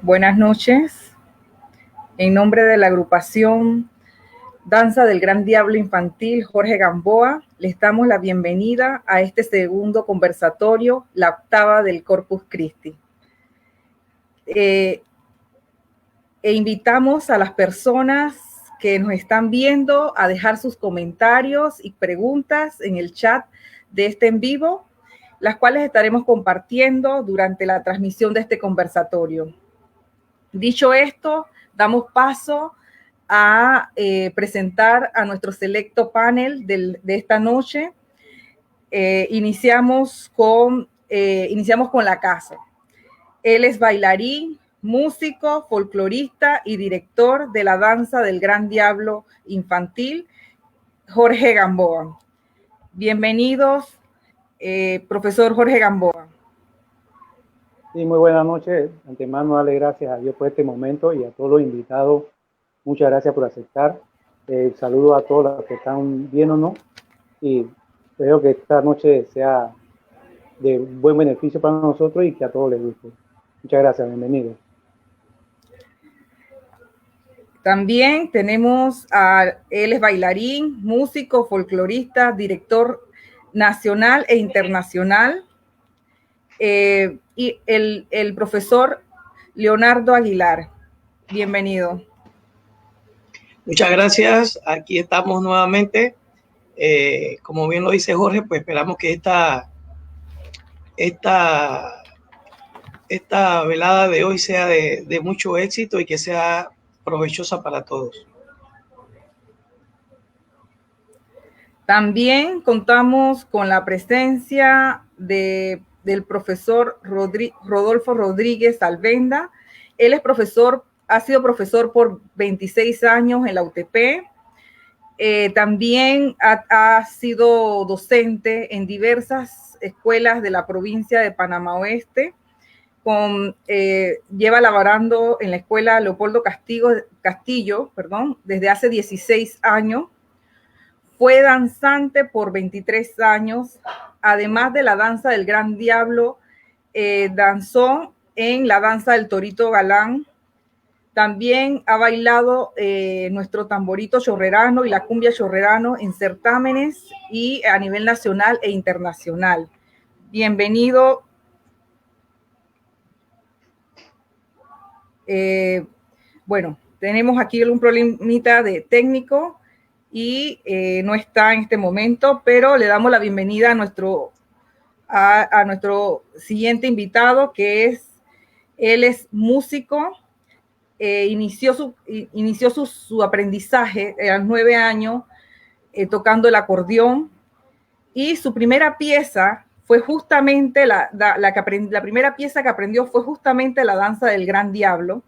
Buenas noches. En nombre de la agrupación Danza del Gran Diablo Infantil Jorge Gamboa, les damos la bienvenida a este segundo conversatorio, la octava del Corpus Christi. Invitamos a las personas que nos están viendo a dejar sus comentarios y preguntas en el chat de este en vivo, las cuales estaremos compartiendo durante la transmisión de este conversatorio. Dicho esto, damos paso a presentar a nuestro selecto panel de esta noche. Iniciamos con la casa. Él es bailarín, músico, folclorista y director de la Danza del Gran Diablo Infantil, Jorge Gamboa. Bienvenidos, profesor Jorge Gamboa. Sí, muy buenas noches. De antemano, darle gracias a Dios por este momento y a todos los invitados. Muchas gracias por aceptar. Saludo a todos los que están viéndonos y espero que esta noche sea de buen beneficio para nosotros y que a todos les guste. Muchas gracias, bienvenidos. También tenemos él es bailarín, músico, folclorista, director nacional e internacional, y el profesor Leonardo Aguilar. Bienvenido. Muchas gracias. Aquí estamos nuevamente. Como bien lo dice Jorge, pues esperamos que esta velada de hoy sea de mucho éxito y que sea provechosa para todos. También contamos con la presencia del profesor Rodolfo Rodríguez Alvenda. Él es profesor, ha sido profesor por 26 años en la UTP. También ha sido docente en diversas escuelas de la provincia de Panamá Oeste. Lleva laborando en la escuela Leopoldo Castillo, desde hace 16 años. Fue danzante por 23 años. Además de la danza del Gran Diablo, danzó en la danza del Torito Galán. También ha bailado nuestro tamborito chorrerano y la cumbia chorrerano en certámenes y a nivel nacional e internacional. Bienvenido. Bueno, tenemos aquí un problemita de técnico y no está en este momento, pero le damos la bienvenida a nuestro siguiente invitado, él es músico. Inició su aprendizaje a los 9 años tocando el acordeón, y su primera pieza fue justamente la primera pieza que aprendió fue justamente la danza del Gran Diablo.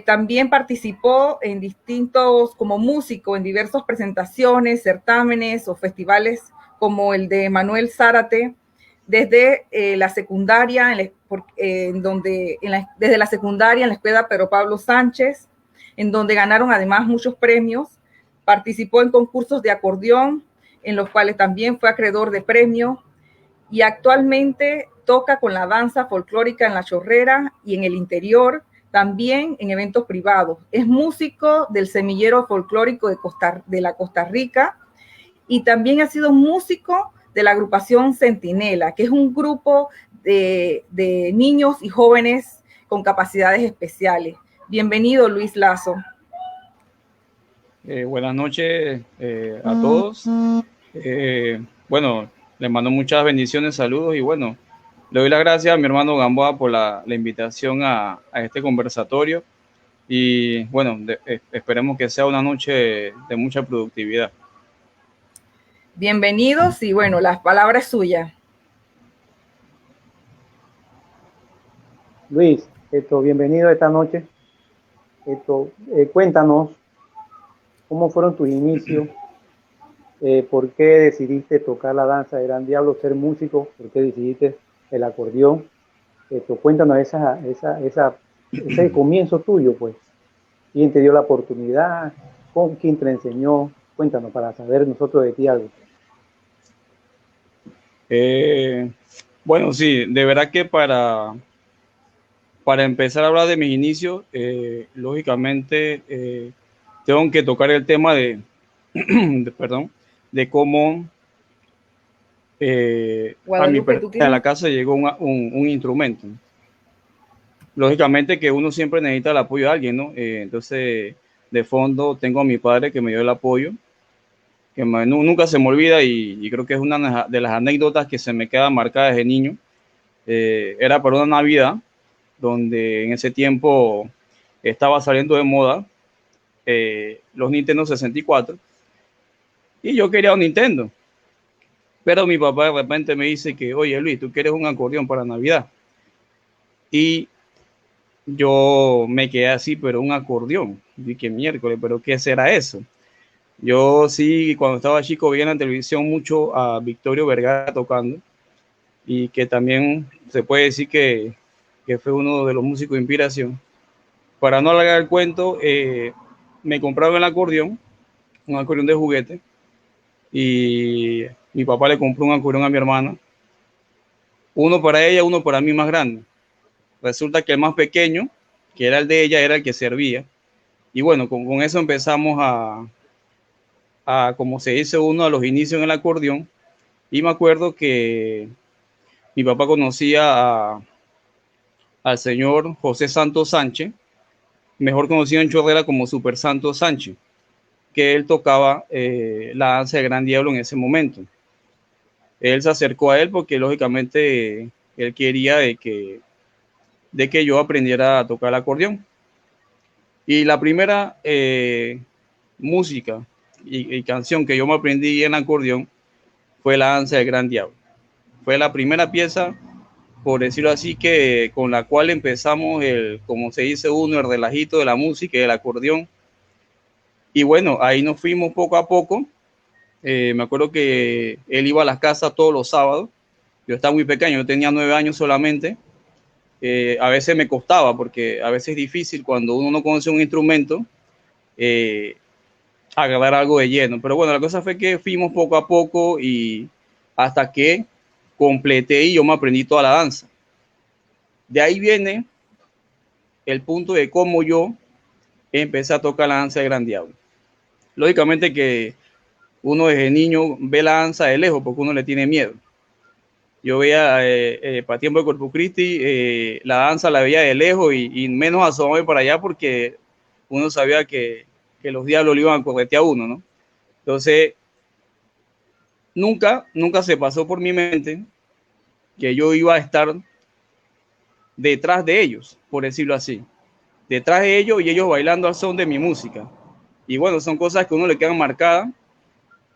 También participó en como músico en diversas presentaciones, certámenes o festivales como el de Manuel Zárate, desde la secundaria, desde la secundaria en la escuela Pedro Pablo Sánchez, en donde ganaron además muchos premios. Participó en concursos de acordeón, en los cuales también fue acreedor de premios, y actualmente toca con la danza folclórica en La Chorrera y en el interior, también en eventos privados. Es músico del Semillero Folclórico de la Costa Rica, y también ha sido músico de la agrupación Centinela, que es un grupo de niños y jóvenes con capacidades especiales. Bienvenido, Luis Lazo. Buenas noches a todos. Bueno, les mando muchas bendiciones, saludos, y bueno, le doy las gracias a mi hermano Gamboa por la invitación a este conversatorio, y bueno, esperemos que sea una noche de mucha productividad. Bienvenidos, y bueno, la palabra es suya. Luis, bienvenido esta noche. Cuéntanos cómo fueron tus inicios, por qué decidiste tocar la danza del Gran Diablo, ser músico, por qué decidiste el acordeón. Cuéntanos ese comienzo tuyo, pues. ¿Quién te dio la oportunidad? ¿Quién te enseñó? Cuéntanos para saber nosotros de ti algo. Bueno, sí, de verdad que para empezar a hablar de mis inicios, lógicamente tengo que tocar el tema perdón, de cómo Guadalupe, tú a la tienes... casa llegó un instrumento. Lógicamente que uno siempre necesita el apoyo de alguien, ¿no? Entonces, de fondo tengo a mi padre que me dio el apoyo, que nunca se me olvida y creo que es una de las anécdotas que se me queda marcada desde niño. Era para una Navidad, donde en ese tiempo estaba saliendo de moda los Nintendo 64 y yo quería un Nintendo. Pero mi papá de repente me dice que, oye Luis, tú quieres un acordeón para Navidad. Y yo me quedé así, pero un acordeón. Dije, miércoles, pero ¿qué será eso? Yo sí, cuando estaba chico, veía en la televisión mucho a Victorio Vergara tocando y que también se puede decir que fue uno de los músicos de inspiración. Para no alargar el cuento, me compraron el acordeón, un acordeón de juguete, y mi papá le compró un acordeón a mi hermana, uno para ella, uno para mí más grande. Resulta que el más pequeño, que era el de ella, era el que servía. Y bueno, con eso empezamos como se dice uno, a los inicios en el acordeón. Y me acuerdo que mi papá conocía al señor José Santos Sánchez, mejor conocido en Chorrera como Super Santos Sánchez, que él tocaba la danza de Gran Diablo en ese momento. Él se acercó a él porque lógicamente él quería de que yo aprendiera a tocar el acordeón. Y la primera música y canción que yo me aprendí en acordeón fue la danza del Gran Diablo. Fue la primera pieza, por decirlo así, que con la cual empezamos como se dice uno, el relajito de la música y del acordeón. Y bueno, ahí nos fuimos poco a poco. Me acuerdo que él iba a las casas todos los sábados. Yo estaba muy pequeño, yo tenía 9 años solamente. A veces me costaba porque a veces es difícil cuando uno no conoce un instrumento agarrar algo de lleno. Pero bueno, la cosa fue que fuimos poco a poco y hasta que completé y yo me aprendí toda la danza. De ahí viene el punto de cómo yo empecé a tocar la danza de Gran Diablo. Lógicamente que uno desde niño ve la danza de lejos porque uno le tiene miedo. Yo veía para tiempo de Corpus Christi, la danza la veía de lejos y menos asomarme para allá porque uno sabía que los diablos le iban a corretear a uno, ¿no? Entonces, nunca se pasó por mi mente que yo iba a estar detrás de ellos, por decirlo así. Detrás de ellos y ellos bailando al son de mi música. Y bueno, son cosas que a uno le quedan marcadas.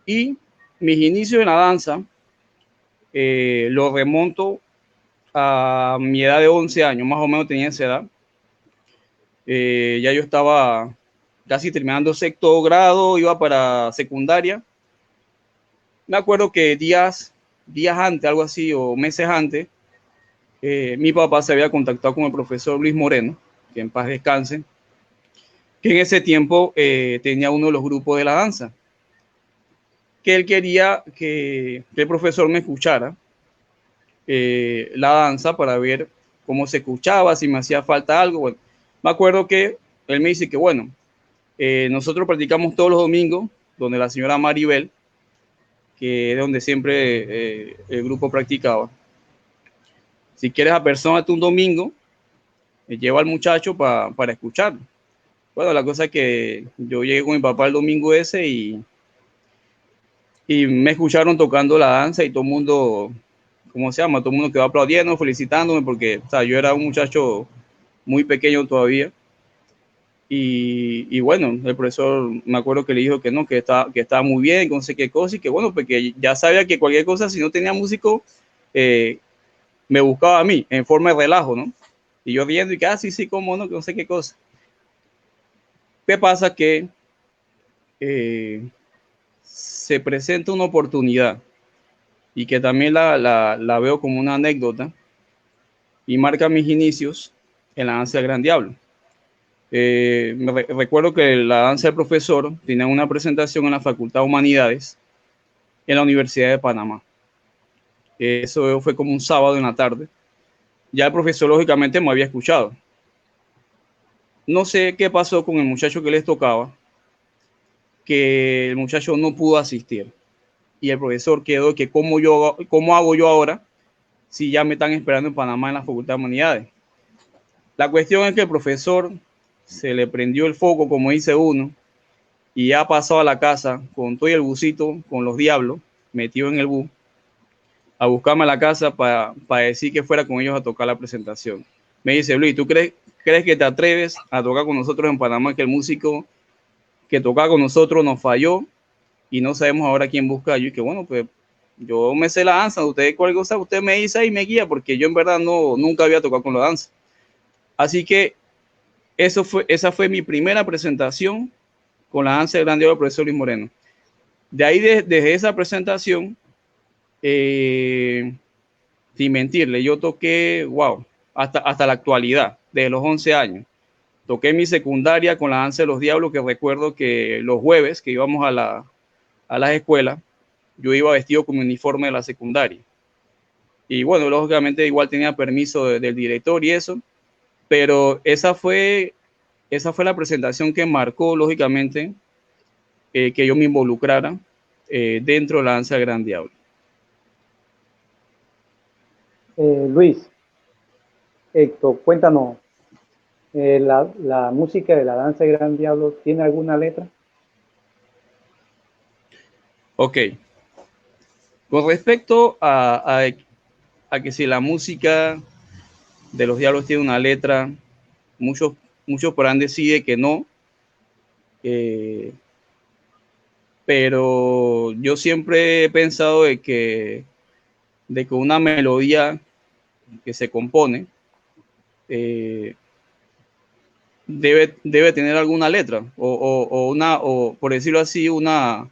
Y mis inicios en la danza lo remonto a mi edad de 11 años, más o menos tenía esa edad. Ya yo estaba casi terminando sexto grado, iba para secundaria. Me acuerdo que días antes, algo así, o meses antes, mi papá se había contactado con el profesor Luis Moreno, que en paz descanse, que en ese tiempo tenía uno de los grupos de la danza, que él quería que el profesor me escuchara la danza para ver cómo se escuchaba, si me hacía falta algo. Bueno, me acuerdo que él me dice que bueno, nosotros practicamos todos los domingos, donde la señora Maribel, que es donde siempre el grupo practicaba. Si quieres apersónate un domingo, lleva al muchacho para escucharlo. Bueno, la cosa es que yo llegué con mi papá el domingo ese y me escucharon tocando la danza y todo el mundo, ¿cómo se llama? Todo el mundo quedó aplaudiendo, felicitándome porque, o sea, yo era un muchacho muy pequeño todavía. Y bueno, el profesor me acuerdo que le dijo que no, que estaba muy bien, que no sé qué cosa, y que bueno, porque ya sabía que cualquier cosa, si no tenía músico, me buscaba a mí en forma de relajo, ¿no? Y yo riendo y que, sí, cómo no, que no sé qué cosa. ¿Qué pasa? Que se presenta una oportunidad y que también la veo como una anécdota y marca mis inicios en la danza del Gran Diablo. Recuerdo que la danza del profesor tenía una presentación en la Facultad de Humanidades en la Universidad de Panamá. Eso fue como un sábado en la tarde. ya el profesor lógicamente me había escuchado. No sé qué pasó con el muchacho que les tocaba, que el muchacho no pudo asistir. Y el profesor quedó que cómo hago yo ahora si ya me están esperando en Panamá en la Facultad de Humanidades. La cuestión es que el profesor se le prendió el foco, como dice uno, y ya pasó a la casa con todo el busito, con los diablos, metido en el bus, a buscarme a la casa para decir que fuera con ellos a tocar la presentación. Me dice, Luis, ¿tú crees que te atreves a tocar con nosotros en Panamá, que el músico que tocaba con nosotros nos falló y no sabemos ahora quién busca? Yo, y que bueno, pues yo me sé la danza, usted cualquier cosa, usted me dice y me guía, porque yo en verdad nunca había tocado con la danza. Así que esa fue mi primera presentación con la danza del gran diablo del profesor Luis Moreno. De ahí, desde esa presentación, sin mentirle, yo toqué, wow, hasta la actualidad, desde los 11 años. Toqué mi secundaria con la danza de los diablos, que recuerdo que los jueves que íbamos a las escuelas, yo iba vestido con mi uniforme de la secundaria. Y bueno, lógicamente igual tenía permiso del director y eso, pero esa fue la presentación que marcó, lógicamente, que yo me involucrara dentro de la danza del gran diablo. Luis, Héctor, cuéntanos, la música de la danza del gran diablo, ¿tiene alguna letra? Ok. Con respecto a que si la música de los diablos tiene una letra, muchos podrán decir que no, pero yo siempre he pensado de que una melodía que se compone debe tener alguna letra o por decirlo así, una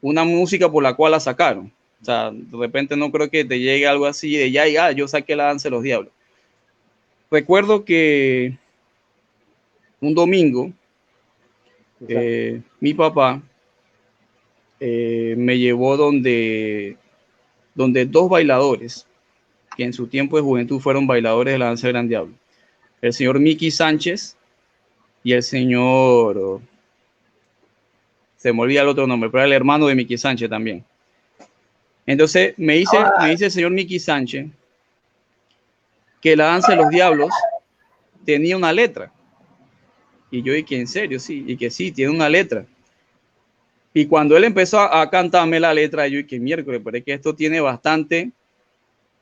música por la cual la sacaron. O sea, de repente no creo que te llegue algo así de ya, yo saqué la danza de los diablos. Recuerdo que un domingo mi papá me llevó donde dos bailadores que en su tiempo de juventud fueron bailadores de la danza del gran diablo, el señor Mickey Sánchez y el señor, se me olvida el otro nombre, pero era el hermano de Mickey Sánchez también. Entonces me dice el señor Mickey Sánchez que la danza de los diablos tenía una letra. Y yo dije, ¿en serio? Sí, y que sí, tiene una letra. Y cuando él empezó a cantarme la letra, yo dije, miércoles, pero es que esto tiene bastante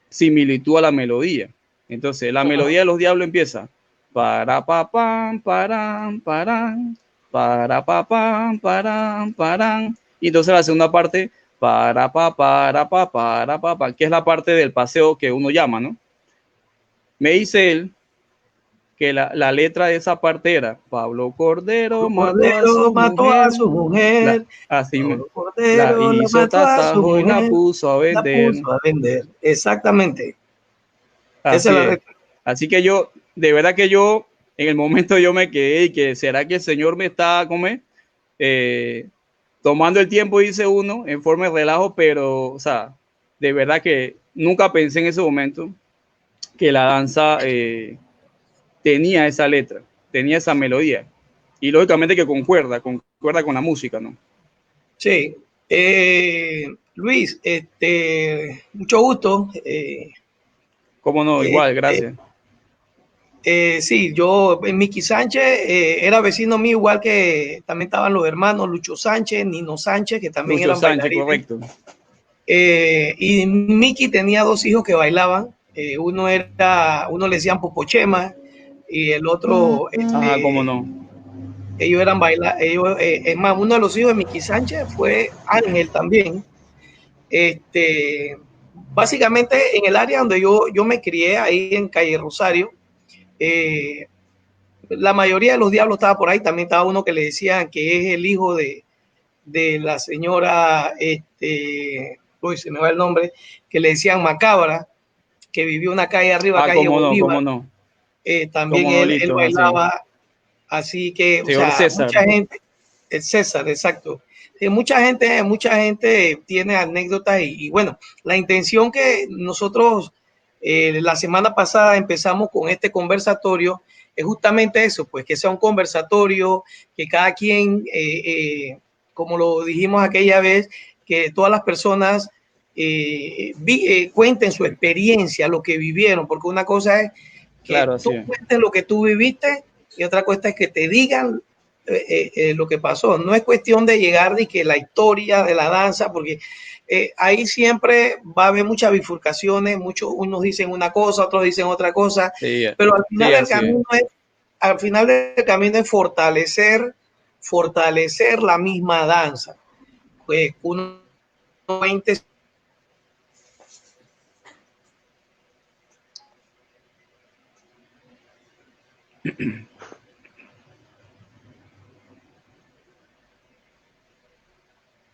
similitud a la melodía. Entonces, la melodía de los diablos empieza para pa pam param param para pa pam param param, y entonces la segunda parte para pa, que es la parte del paseo que uno llama, ¿no? Me dice él que la letra de esa parte era Pablo Cordero mató a su mujer. Así la hizo tasajo y la puso a vender. Exactamente. Así que yo, de verdad que yo, en el momento yo me quedé y que será que el Señor me está tomando el tiempo, dice uno, en forma de relajo, pero, o sea, de verdad que nunca pensé en ese momento que la danza tenía esa letra, tenía esa melodía, y lógicamente que concuerda con la música, ¿no? Sí. Luis, mucho gusto. Cómo no, igual, gracias. Sí, yo, Mickey Sánchez, era vecino mío, igual que también estaban los hermanos Lucho Sánchez, Nino Sánchez, que también Lucho eran Sánchez, bailarines. correcto. Y Mickey tenía dos hijos que bailaban. Uno le decían Popochema y el otro, Cómo no. ellos eran es más, uno de los hijos de Mickey Sánchez fue Ángel también. Básicamente en el área donde yo me crié, ahí en Calle Rosario, la mayoría de los diablos estaba por ahí. También estaba uno que le decían que es el hijo de la señora, uy, se me va el nombre, que le decían Macabra, que vivió una calle arriba, calle Bolívar. Cómo no. También él bailaba, así que, o sea, César. Mucha gente, el César, exacto. Mucha gente tiene anécdotas y bueno, la intención que nosotros la semana pasada empezamos con este conversatorio, es justamente eso, pues que sea un conversatorio, que cada quien, como lo dijimos aquella vez, que todas las personas cuenten su experiencia, lo que vivieron, porque una cosa es que Claro, tú sí. cuentes lo que tú viviste y otra cosa es que te digan lo que pasó. No es cuestión de llegar de que la historia de la danza, porque ahí siempre va a haber muchas bifurcaciones, unos dicen una cosa, otros dicen otra cosa, Sí, pero al final sí, del así es. camino es fortalecer la misma danza. Pues uno es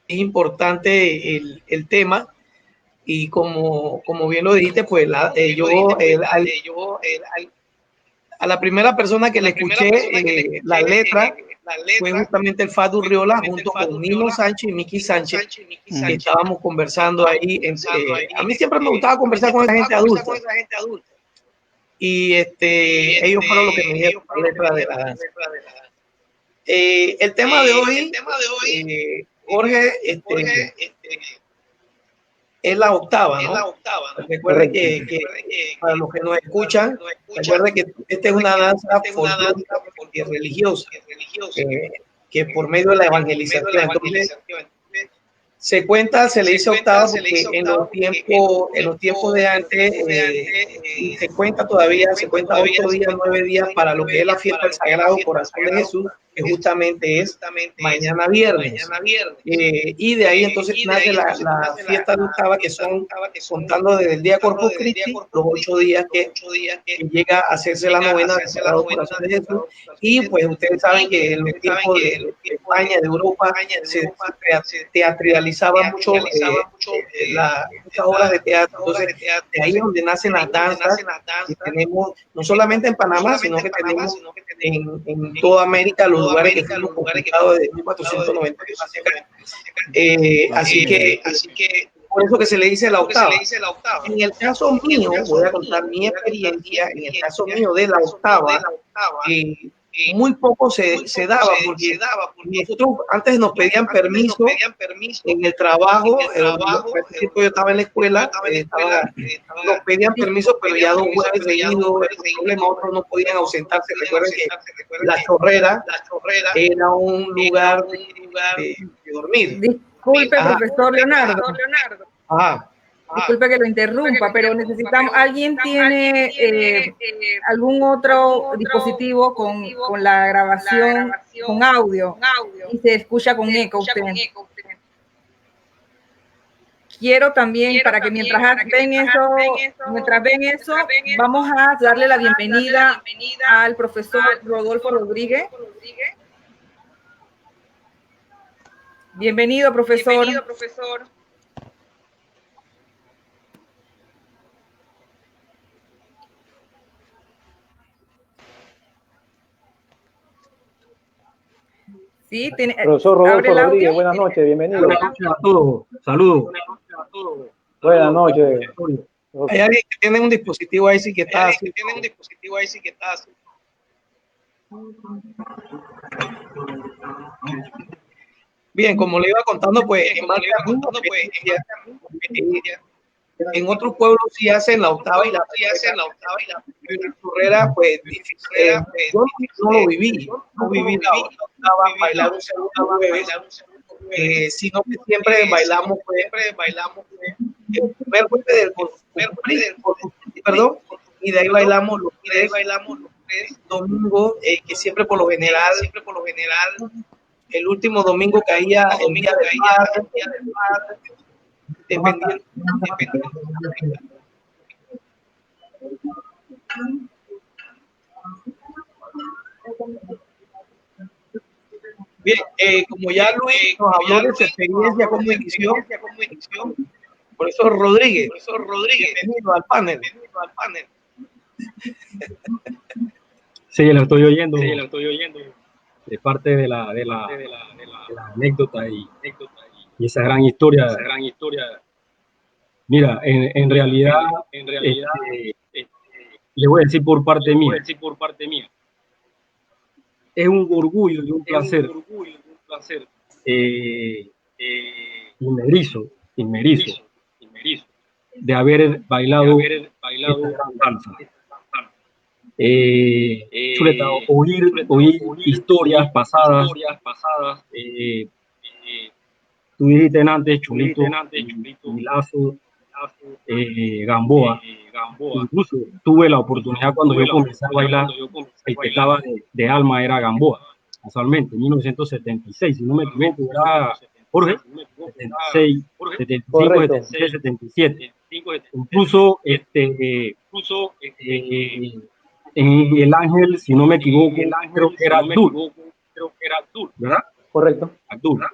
importante el tema y como bien lo dijiste, pues a la primera persona que le escuché la letra fue justamente el Fado Urriola junto con Nino Sánchez y Miki Sánchez, que estábamos conversando ahí. A mí siempre me gustaba conversar con esa gente adulta. Y ellos fueron los que me dieron la letra de la danza. El tema de hoy, Jorge, es la octava, ¿no? Recuerde que para los que nos escuchan, recuerde que esta es una danza folclórica y religiosa, que por medio de la evangelización. Entonces, se le dice octava porque en los tiempos de antes se cuenta 8 días, 9 días para lo que es la fiesta del Sagrado Corazón de Jesús, que justamente es mañana viernes. Y de ahí entonces nace la fiesta de octava, que son contando desde el día Corpus Christi, los 8 días que llega a hacerse la novena del Sagrado Corazón de Jesús. Y pues ustedes saben que en los tiempos de España, de Europa, se teatralizaba mucho muchas obras de teatro. Entonces, de ahí es donde nacen las danzas que tenemos, no solamente en Panamá, sino que tenemos en toda América, los lugares que fuimos conquistados desde 1490. Así que por eso que se le dice la octava. En el caso mío, voy a contar mi experiencia, en el caso mío de la octava, muy poco se daba, porque nosotros antes nos pedían permiso en el trabajo, yo estaba en la escuela, nos pedían permiso, pero ya 2 jueves seguidos, otros no podían ausentarse. Recuerden que La Chorrera era un lugar de dormir. Disculpe, profesor Leonardo. Ajá. Disculpe que lo interrumpa, pero necesitamos, ¿alguien tiene algún otro dispositivo con la grabación con audio y se escucha con eco usted? Quiero también, para que mientras ven eso, vamos a darle la bienvenida al profesor Rodolfo Rodríguez. Bienvenido, profesor. Sí, profesor Rodolfo Rodríguez, buenas noches, bienvenido. Buenas noches a todos, saludos. Buenas noches. Hay alguien que tiene un dispositivo ahí sí que está así. Bien, como le iba contando, pues en otros pueblos sí hacen la octava y la Chorrera, pues yo no lo viví, no viví la octava, bailar un segundo jueves, sino que siempre bailamos el primer jueves del perdón, y de ahí bailamos los 3 domingos, que siempre por lo general el último domingo caía el día del mar, dependiendo. Bien, como ya Luis nos habló de su experiencia como inició, profesor Rodríguez, bienvenido al panel. Sí, lo estoy oyendo. De parte de la anécdota y esa gran historia Mira, en realidad, le voy a decir por parte mía, es un orgullo y un placer, inmerizo, de haber bailado esta gran danza. Chuleta, oír historias pasadas. Tú dijiste antes, Chulito, Milazo, Gamboa. Incluso tuve la oportunidad cuando yo comencé a bailar, el que estaba de alma era Gamboa, casualmente, en 1976, si no me equivoco, era Jorge, 76, 75, 76, 77. Incluso en El Ángel, si no me equivoco, creo que era Abdul, ¿verdad? Correcto. Abdul.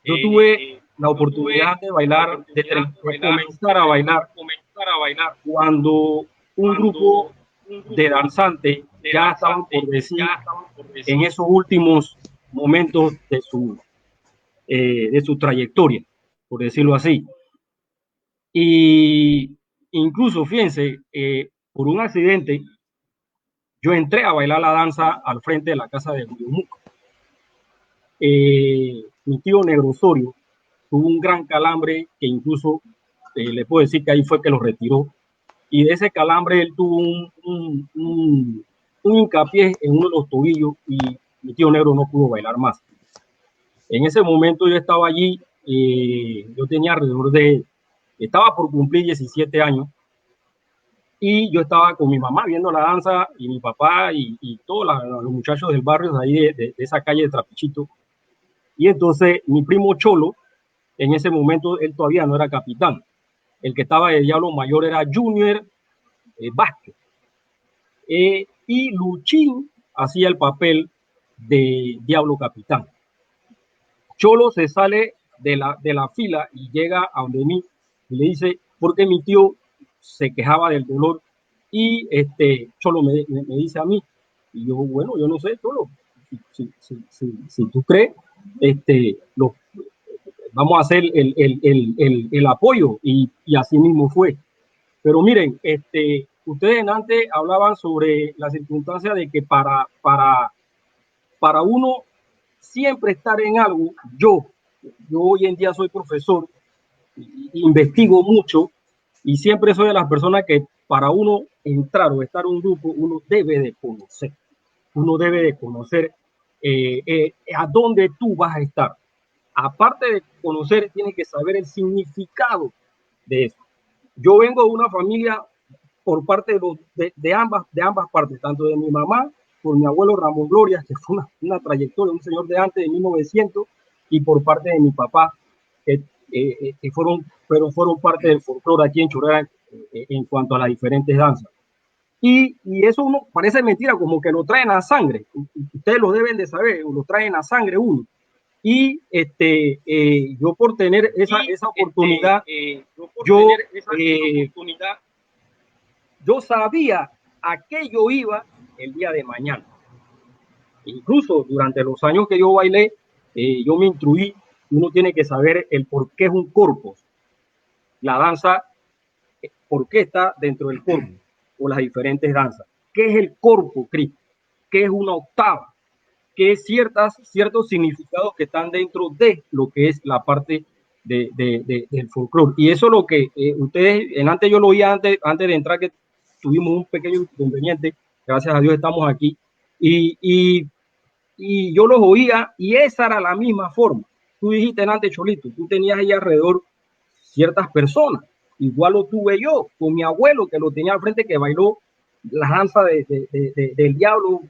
Yo tuve la oportunidad de bailar, de comenzar a bailar cuando un grupo de danzantes ya estaban por decir en esos últimos momentos de su trayectoria, por decirlo así. Y incluso, fíjense, por un accidente, yo entré a bailar la danza al frente de la casa de Julio Muco. Mi tío Negro Osorio tuvo un gran calambre que incluso le puedo decir que ahí fue que lo retiró. Y de ese calambre él tuvo un hincapié en uno de los tobillos y mi tío Negro no pudo bailar más. En ese momento yo estaba allí, yo tenía estaba por cumplir 17 años y yo estaba con mi mamá viendo la danza y mi papá y todos los muchachos del barrio de ahí de esa calle de Trapichito. Y entonces mi primo Cholo, en ese momento él todavía no era capitán. El que estaba de Diablo Mayor era Junior Vázquez. Y Luchín hacía el papel de Diablo Capitán. Cholo se sale de la fila y llega a donde mí y le dice, porque mi tío se quejaba del dolor y Cholo me dice a mí, y yo, bueno, yo no sé, Cholo, si tú crees, vamos a hacer el apoyo y así mismo fue. Pero miren, ustedes antes hablaban sobre la circunstancia de que para uno siempre estar en algo, yo hoy en día soy profesor, investigo mucho y siempre soy de las personas que para uno entrar o estar en un grupo, uno debe de conocer a dónde tú vas a estar. Aparte de conocer, tienes que saber el significado de eso. Yo vengo de una familia por parte de ambas partes, tanto de mi mamá, por mi abuelo Ramón Gloria, que fue una trayectoria, un señor de antes de 1900, y por parte de mi papá, que fueron parte del folclore aquí en Chorrera en cuanto a las diferentes danzas. Y eso uno parece mentira, como que lo traen a sangre. Ustedes lo deben de saber, lo traen a sangre uno. Y yo por tener esa oportunidad, yo sabía a qué yo iba el día de mañana. Incluso durante los años que yo bailé, yo me instruí. Uno tiene que saber el por qué es un corpus. La danza, por qué está dentro del corpus, o las diferentes danzas. ¿Qué es el corpus, Cris? ¿Qué es una octava? ¿Qué es ciertos significados que están dentro de lo que es la parte del folclore? Y eso es lo que ustedes, antes yo lo oía antes de entrar, que tuvimos un pequeño inconveniente, gracias a Dios estamos aquí, y yo los oía y esa era la misma forma. Tú dijiste antes, Cholito, tú tenías ahí alrededor ciertas personas, igual lo tuve yo, con mi abuelo que lo tenía al frente, que bailó la danza del diablo,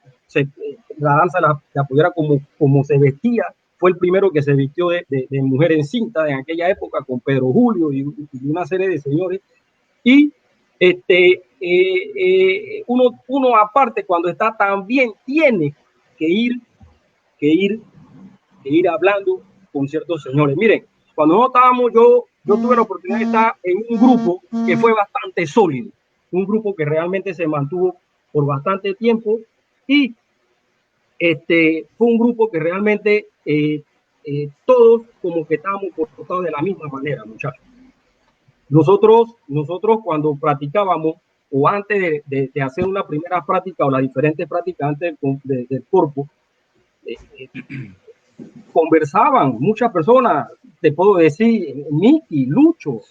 la danza de apoyar como se vestía, fue el primero que se vistió de mujer encinta en aquella época con Pedro Julio y una serie de señores. Y uno aparte, cuando está tan bien, tiene que ir hablando con ciertos señores. Miren, cuando nosotros estábamos, yo tuve la oportunidad de estar en un grupo que fue bastante sólido, un grupo que realmente se mantuvo por bastante tiempo y fue un grupo que realmente todos como que estábamos comportados de la misma manera, muchachos. Nosotros cuando practicábamos, o antes de hacer una primera práctica, o las diferentes prácticas antes del cuerpo, conversaban muchas personas, te puedo decir, Miki, Lucho,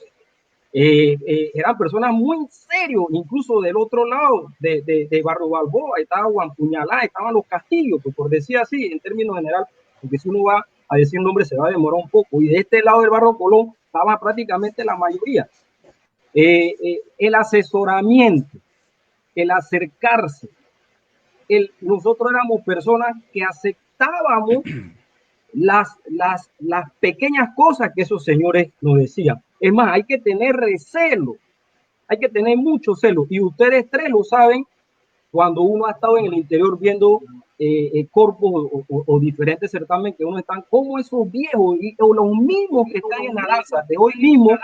eran personas muy serios, incluso del otro lado de Barrio Balboa, estaba Juan Puñalá, estaban los Castillos, pues por decir así, en términos general, porque si uno va a decir nombre se va a demorar un poco, y de este lado del Barrio Colón estaba prácticamente la mayoría. El asesoramiento, el acercarse, nosotros éramos personas que aceptábamos las pequeñas cosas que esos señores nos decían. Es más, hay que tener recelo, hay que tener mucho celo, y ustedes tres lo saben cuando uno ha estado en el interior viendo corpos o diferentes certámenes que uno están como esos viejos o los mismos que están en la danza de hoy mismo,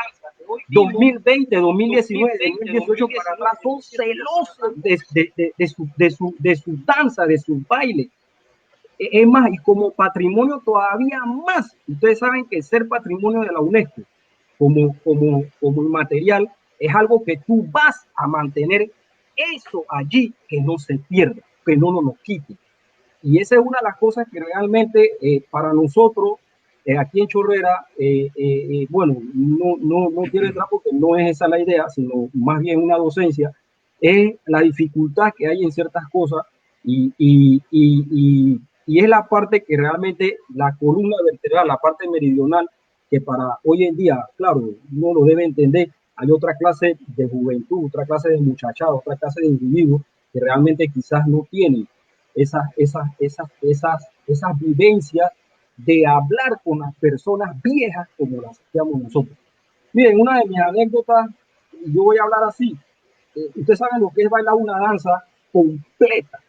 2020, 2019, 2018 para atrás, son celosos de su danza, de su baile. Es más, y como patrimonio todavía más. Ustedes saben que ser patrimonio de la UNESCO como inmaterial es algo que tú vas a mantener eso allí, que no se pierda, que no nos quite. Y esa es una de las cosas que realmente para nosotros aquí en Chorrera, bueno, no quiero entrar porque no es esa la idea, sino más bien una docencia, es la dificultad que hay en ciertas cosas y es la parte que realmente la columna vertebral, la parte meridional, que para hoy en día, claro, uno lo debe entender, hay otra clase de juventud, otra clase de muchachada, otra clase de individuos que realmente quizás no tienen esas vivencias de hablar con las personas viejas como las hacíamos nosotros. Miren, una de mis anécdotas, yo voy a hablar así. Ustedes saben lo que es bailar una danza completa,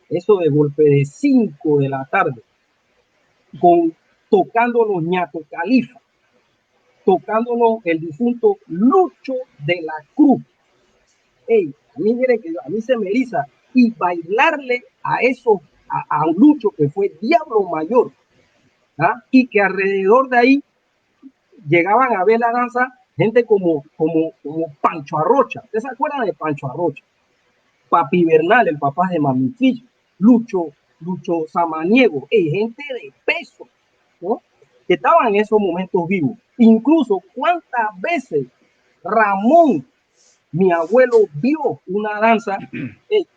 eso de golpe de 5 de la tarde, tocando los ñato califa, tocándonos el difunto Lucho de la Cruz. Ey, a mí miren que a mí se me eriza, y bailarle a un Lucho que fue Diablo Mayor, ¿ah? Y que alrededor de ahí llegaban a ver la danza gente como Pancho Arrocha. ¿Ustedes se acuerdan de Pancho Arrocha? Papi Bernal, el papá de Mamifillo, Lucho Samaniego, gente de peso, ¿no? Que estaban en esos momentos vivos. Incluso cuántas veces Ramón, mi abuelo, vio una danza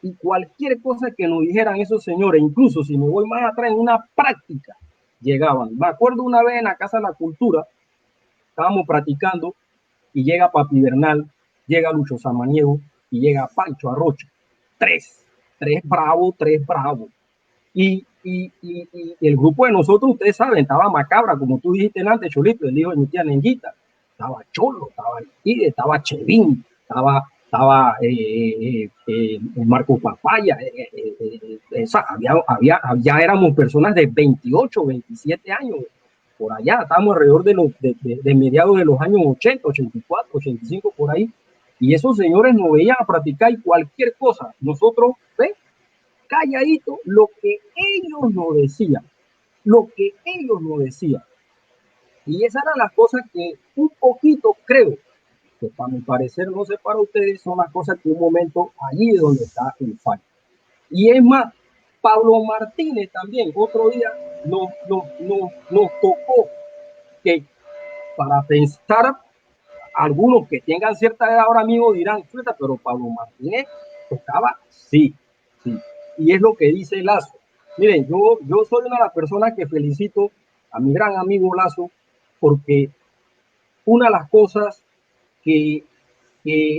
y cualquier cosa que nos dijeran esos señores, incluso si me voy más atrás en una práctica, llegaban. Me acuerdo una vez en la Casa de la Cultura, estábamos practicando y llega Papi Bernal, llega Lucho Samaniego y llega Pancho Arrocha. Tres bravos. Y el grupo de nosotros, ustedes saben, estaba Macabra, como tú dijiste antes, Cholito, el hijo de mi tía Nenguita. Estaba Cholo, estaba Ide, estaba Chevín, estaba Marco Papaya. Ya éramos personas de 28, 27 años. Por allá, estábamos alrededor de mediados de los años 80, 84, 85, por ahí. Y esos señores nos veían a practicar y cualquier cosa. Nosotros, ¿ves? Calladito, lo que ellos nos decían. Y esas eran las cosas que un poquito creo, que para mi parecer, no sé para ustedes, son las cosas que un momento allí es donde está el fallo. Y es más, Pablo Martínez también, otro día nos tocó que para pensar, algunos que tengan cierta edad ahora mismo dirán, pero Pablo Martínez tocaba, sí. Y es lo que dice Lazo. Miren, yo soy una de las personas que felicito a mi gran amigo Lazo, porque una de las cosas que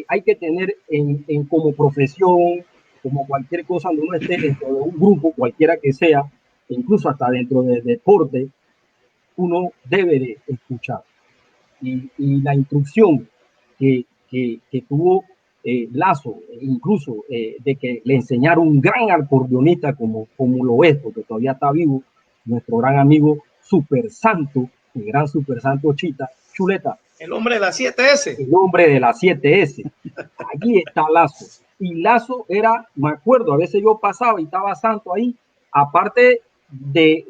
hay que tener en como profesión, como cualquier cosa donde uno esté dentro de un grupo, cualquiera que sea, incluso hasta dentro del deporte, uno debe de escuchar. Y la instrucción que tuvo Lazo, incluso de que le enseñaron un gran acordeonista como lo es, porque todavía está vivo, nuestro gran amigo Super Santo, el gran Super Santo Chuleta. El hombre de las 7S. El hombre de las 7S. Allí está Lazo. Y Lazo era, me acuerdo, a veces yo pasaba y estaba Santo ahí, aparte de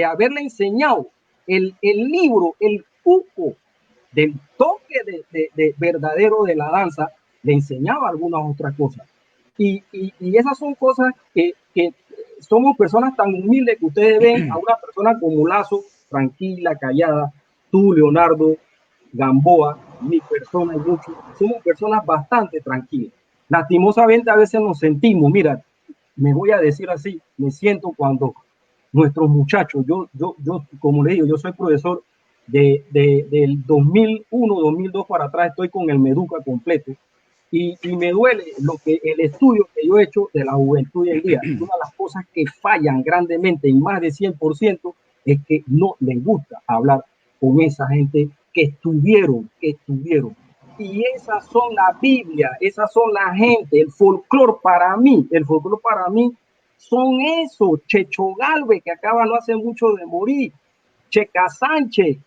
haberle enseñado el libro, el cuco del top, de verdadero de la danza, le enseñaba algunas otras cosas. Y esas son cosas que somos personas tan humildes que ustedes ven a una persona como Lazo, tranquila, callada, tú, Leonardo, Gamboa, mi persona y muchos, somos personas bastante tranquilas. Lastimosamente a veces nos sentimos, mira, me voy a decir así, me siento cuando nuestros muchachos, yo como le digo, yo soy profesor del 2001, 2002 para atrás, estoy con el Meduca completo, y me duele el estudio que yo he hecho de la juventud hoy en día. Una de las cosas que fallan grandemente, y más de 100%, es que no les gusta hablar con esa gente que estuvieron. Y esas son la Biblia, esas son la gente, el folclore para mí son esos, Checho Galvez, que acaba no hace mucho de morir, Checa Sánchez,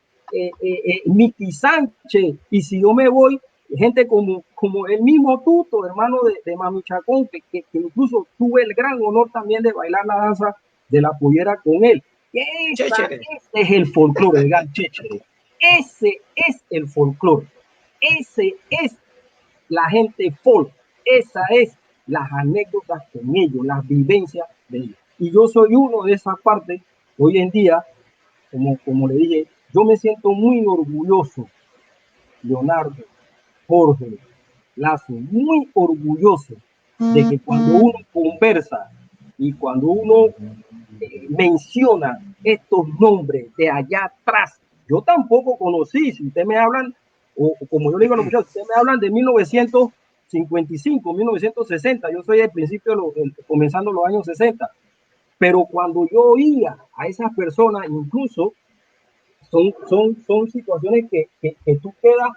Miki Sánchez, y si yo me voy, gente como el mismo Tuto, hermano de Mami Chacón, que incluso tuve el gran honor también de bailar la danza de la pollera con él. Ese es el folclore, el gran Chéchere. Ese es el folclore. Ese es la gente folk. Esa es las anécdotas con ellos, las vivencias de ellos. Y yo soy uno de esas partes. Hoy en día, como le dije, yo me siento muy orgulloso, Leonardo, Jorge, Lazo, muy orgulloso de que cuando uno conversa y cuando uno menciona estos nombres de allá atrás, yo tampoco conocí, si ustedes me hablan, o como yo le digo a los muchachos, ustedes me hablan de 1955, 1960, yo soy del principio, comenzando los años 60, pero cuando yo oía a esas personas, incluso son situaciones que tú quedas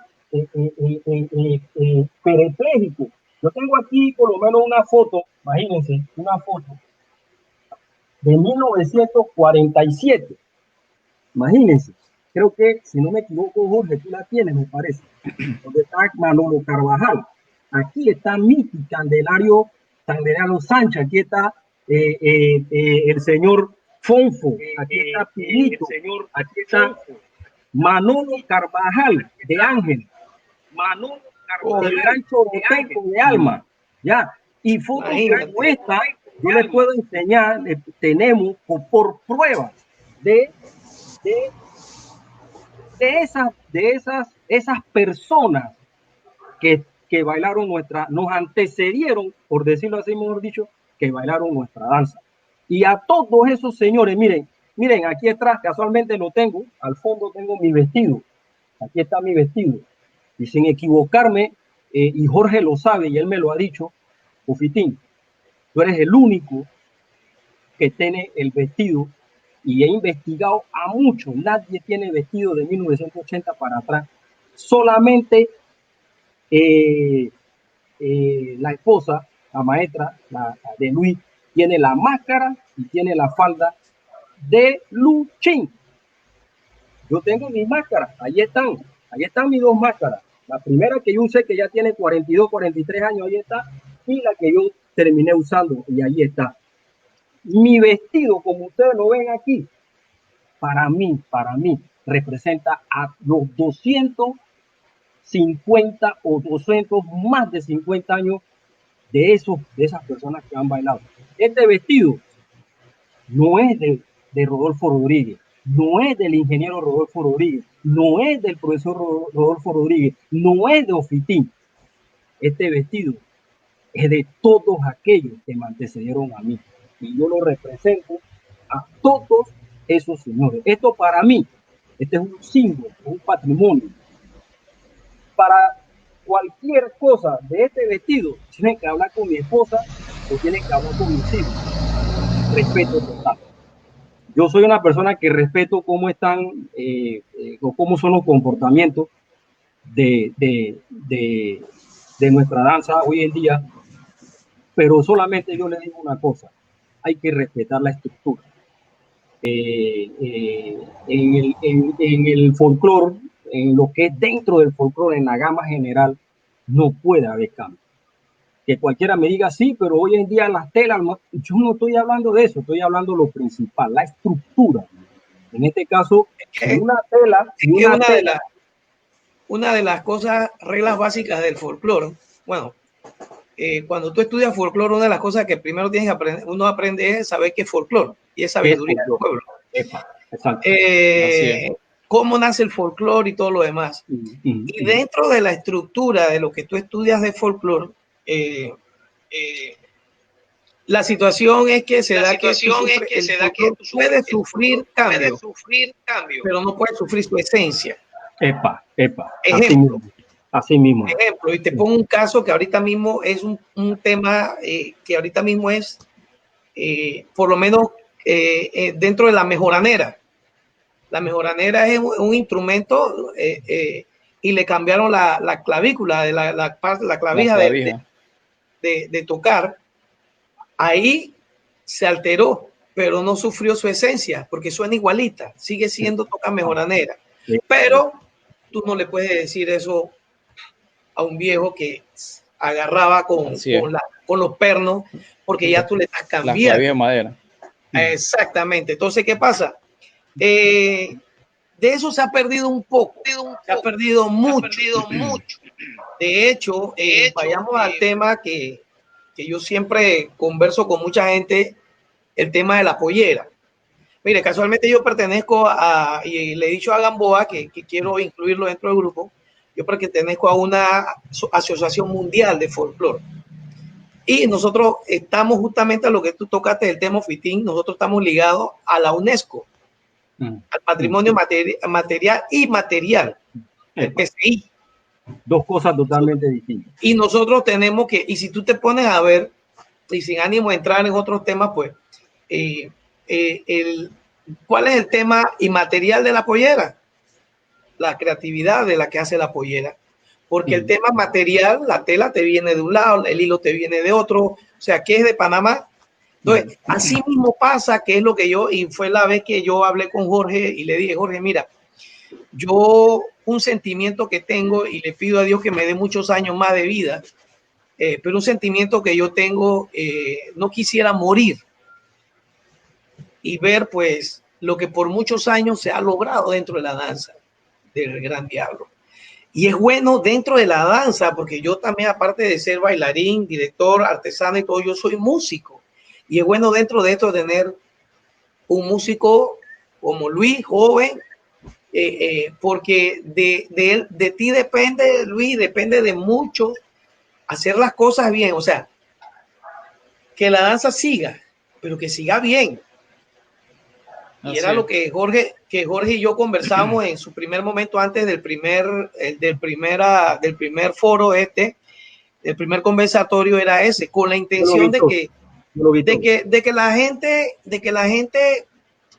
perepléjico. Yo tengo aquí por lo menos una foto, imagínense, una foto de 1947. Imagínense, creo que, si no me equivoco, Jorge, tú la tienes, me parece, donde está Manolo Carvajal. Aquí está Miki Candelario Sánchez, aquí está el señor Fonfo, aquí está Pinito, aquí está Manolo Carvajal de Ángel, Manolo Carvajal, el gran choroteco de Alma, ya, y fotos como esta, yo les puedo enseñar, tenemos por pruebas de esas personas que bailaron nos antecedieron, por decirlo así, mejor dicho, que bailaron nuestra danza. Y a todos esos señores, miren, aquí atrás, casualmente lo tengo, al fondo tengo mi vestido, aquí está mi vestido, y sin equivocarme, y Jorge lo sabe, y él me lo ha dicho, Ufitín, tú eres el único que tiene el vestido, y he investigado a muchos, nadie tiene vestido de 1980 para atrás, solamente la esposa, la maestra de Luis, tiene la máscara y tiene la falda de Luchín. Yo tengo mis máscaras, ahí están mis dos máscaras. La primera que yo usé, que ya tiene 42, 43 años, ahí está, y la que yo terminé usando, y ahí está. Mi vestido, como ustedes lo ven aquí, para mí, representa a los 250 o 200, más de 50 años de esas personas que han bailado. Este vestido no es de Rodolfo Rodríguez, no es del ingeniero Rodolfo Rodríguez, no es del profesor Rodolfo Rodríguez, no es de Ofitín. Este vestido es de todos aquellos que me antecedieron a mí. Y yo lo represento a todos esos señores. Esto para mí, este es un símbolo, un patrimonio. Para cualquier cosa de este vestido, tienen que hablar con mi esposa o tienen que hablar con mis hijos. Respeto total. Yo soy una persona que respeto cómo están o cómo son los comportamientos de nuestra danza hoy en día, pero solamente yo le digo una cosa: hay que respetar la estructura. En el folclore, en lo que es dentro del folclore, en la gama general, no puede haber cambio. Que cualquiera me diga sí, pero hoy en día las telas, yo no estoy hablando de eso, estoy hablando de lo principal, la estructura. En este caso, una tela, una de las cosas, reglas básicas del folclore, bueno, cuando tú estudias folclore, una de las cosas que primero tienes que aprender, uno aprende es saber qué es folclore y es sabiduría del pueblo. Exacto. Cómo nace el folclore y todo lo demás. Y dentro de la estructura de lo que tú estudias de folclore, la situación es que se da que tú puedes sufrir cambio, pero no puedes sufrir su esencia. Ejemplo, así mismo. Ejemplo, y te pongo un caso que ahorita mismo es un tema que ahorita mismo es, por lo menos dentro de la mejoranera. La mejoranera es un instrumento y le cambiaron la clavícula de la clavija de tocar. Ahí se alteró, pero no sufrió su esencia porque suena igualita, sigue siendo toca mejoranera. Pero tú no le puedes decir eso a un viejo que agarraba con los pernos, porque ya tú le estás cambiando. La clavija de madera. Exactamente. Entonces, ¿qué pasa? De eso se ha perdido un poco, se ha perdido mucho. De hecho, vayamos al tema que yo siempre converso con mucha gente, el tema de la pollera. Mire, casualmente yo pertenezco y le he dicho a Gamboa que quiero incluirlo dentro del grupo, yo pertenezco a una asociación mundial de folclore. Y nosotros estamos justamente a lo que tú tocaste del tema FITIN, nosotros estamos ligados a la UNESCO, al patrimonio material y inmaterial, el PCI. Dos cosas totalmente distintas. Y nosotros tenemos que, y si tú te pones a ver, y sin ánimo de entrar en otros temas, pues, ¿cuál es el tema inmaterial de la pollera? La creatividad de la que hace la pollera. Porque el tema material, la tela te viene de un lado, el hilo te viene de otro, o sea, que es de Panamá. Entonces, así mismo pasa, que es lo que y fue la vez que yo hablé con Jorge y le dije, Jorge, mira, yo un sentimiento que tengo y le pido a Dios que me dé muchos años más de vida, pero un sentimiento que yo tengo, no quisiera morir y ver pues lo que por muchos años se ha logrado dentro de la danza del Gran Diablo. Y es bueno dentro de la danza, porque yo también, aparte de ser bailarín, director, artesano y todo, yo soy músico. Y es bueno dentro de esto tener un músico como Luis, joven, porque de ti depende, Luis, depende de mucho hacer las cosas bien. O sea, que la danza siga, pero que siga bien. Y era lo que Jorge y yo conversamos en su primer momento antes del primer foro el primer conversatorio era ese, con la intención de que la gente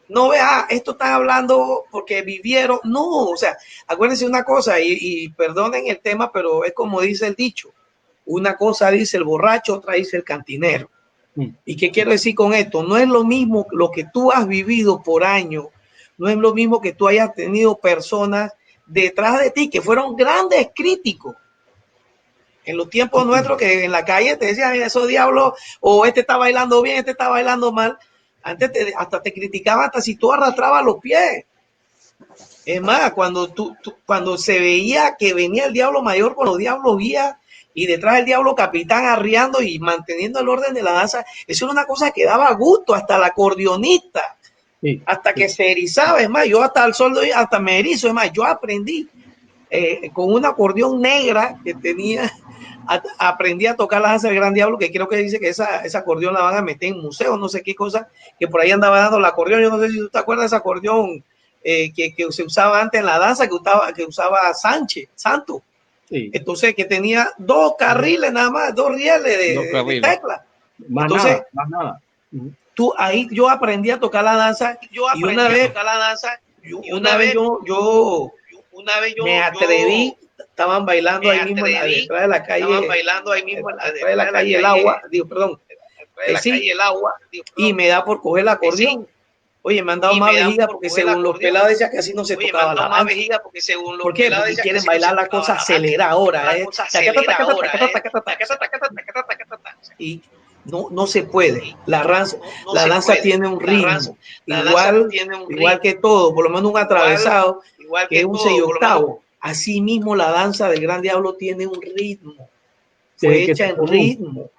no vea, esto están hablando porque vivieron, no, o sea, acuérdense una cosa y perdonen el tema, pero es como dice el dicho, una cosa dice el borracho, otra dice el cantinero. ¿Y qué quiero decir con esto? No es lo mismo lo que tú has vivido por años, no es lo mismo que tú hayas tenido personas detrás de ti que fueron grandes críticos. En los tiempos nuestros que en la calle te decían esos diablos, o este está bailando bien, este está bailando mal. Antes hasta te criticaban hasta si tú arrastrabas los pies. Es más, cuando se veía que venía el diablo mayor con los diablos guías, y detrás del diablo capitán arriando y manteniendo el orden de la danza, eso era una cosa que daba gusto, hasta el acordeonista, hasta que se erizaba. Es más, yo hasta el sol de hoy, hasta me erizo. Es más, yo aprendí con un acordeón negra que tenía, aprendí a tocar la danza del Gran Diablo, que creo que dice que esa acordeón la van a meter en museos, no sé qué cosa, que por ahí andaba dando el acordeón. Yo no sé si tú te acuerdas de ese acordeón que se usaba antes en la danza, que usaba Sánchez, Santo. Sí. Entonces, que tenía 2 carriles nada más, 2 rieles de tecla. Más nada. Ahí yo aprendí a tocar la danza. Y una vez yo me atreví, estaban bailando ahí mismo detrás de la calle. Detrás de la calle el agua, y me da por coger el acordeón. Oye, me han dado más vejiga porque según los pelados decían que así no se tocaba la danza. ¿Por qué? Porque quieren bailar la cosa acelerada ahora. Y no se puede. La danza tiene un ritmo. Igual que todo, por lo menos un atravesado, que es un 6/8. Asimismo, la danza del Gran Diablo tiene un ritmo, fue hecha en ritmo.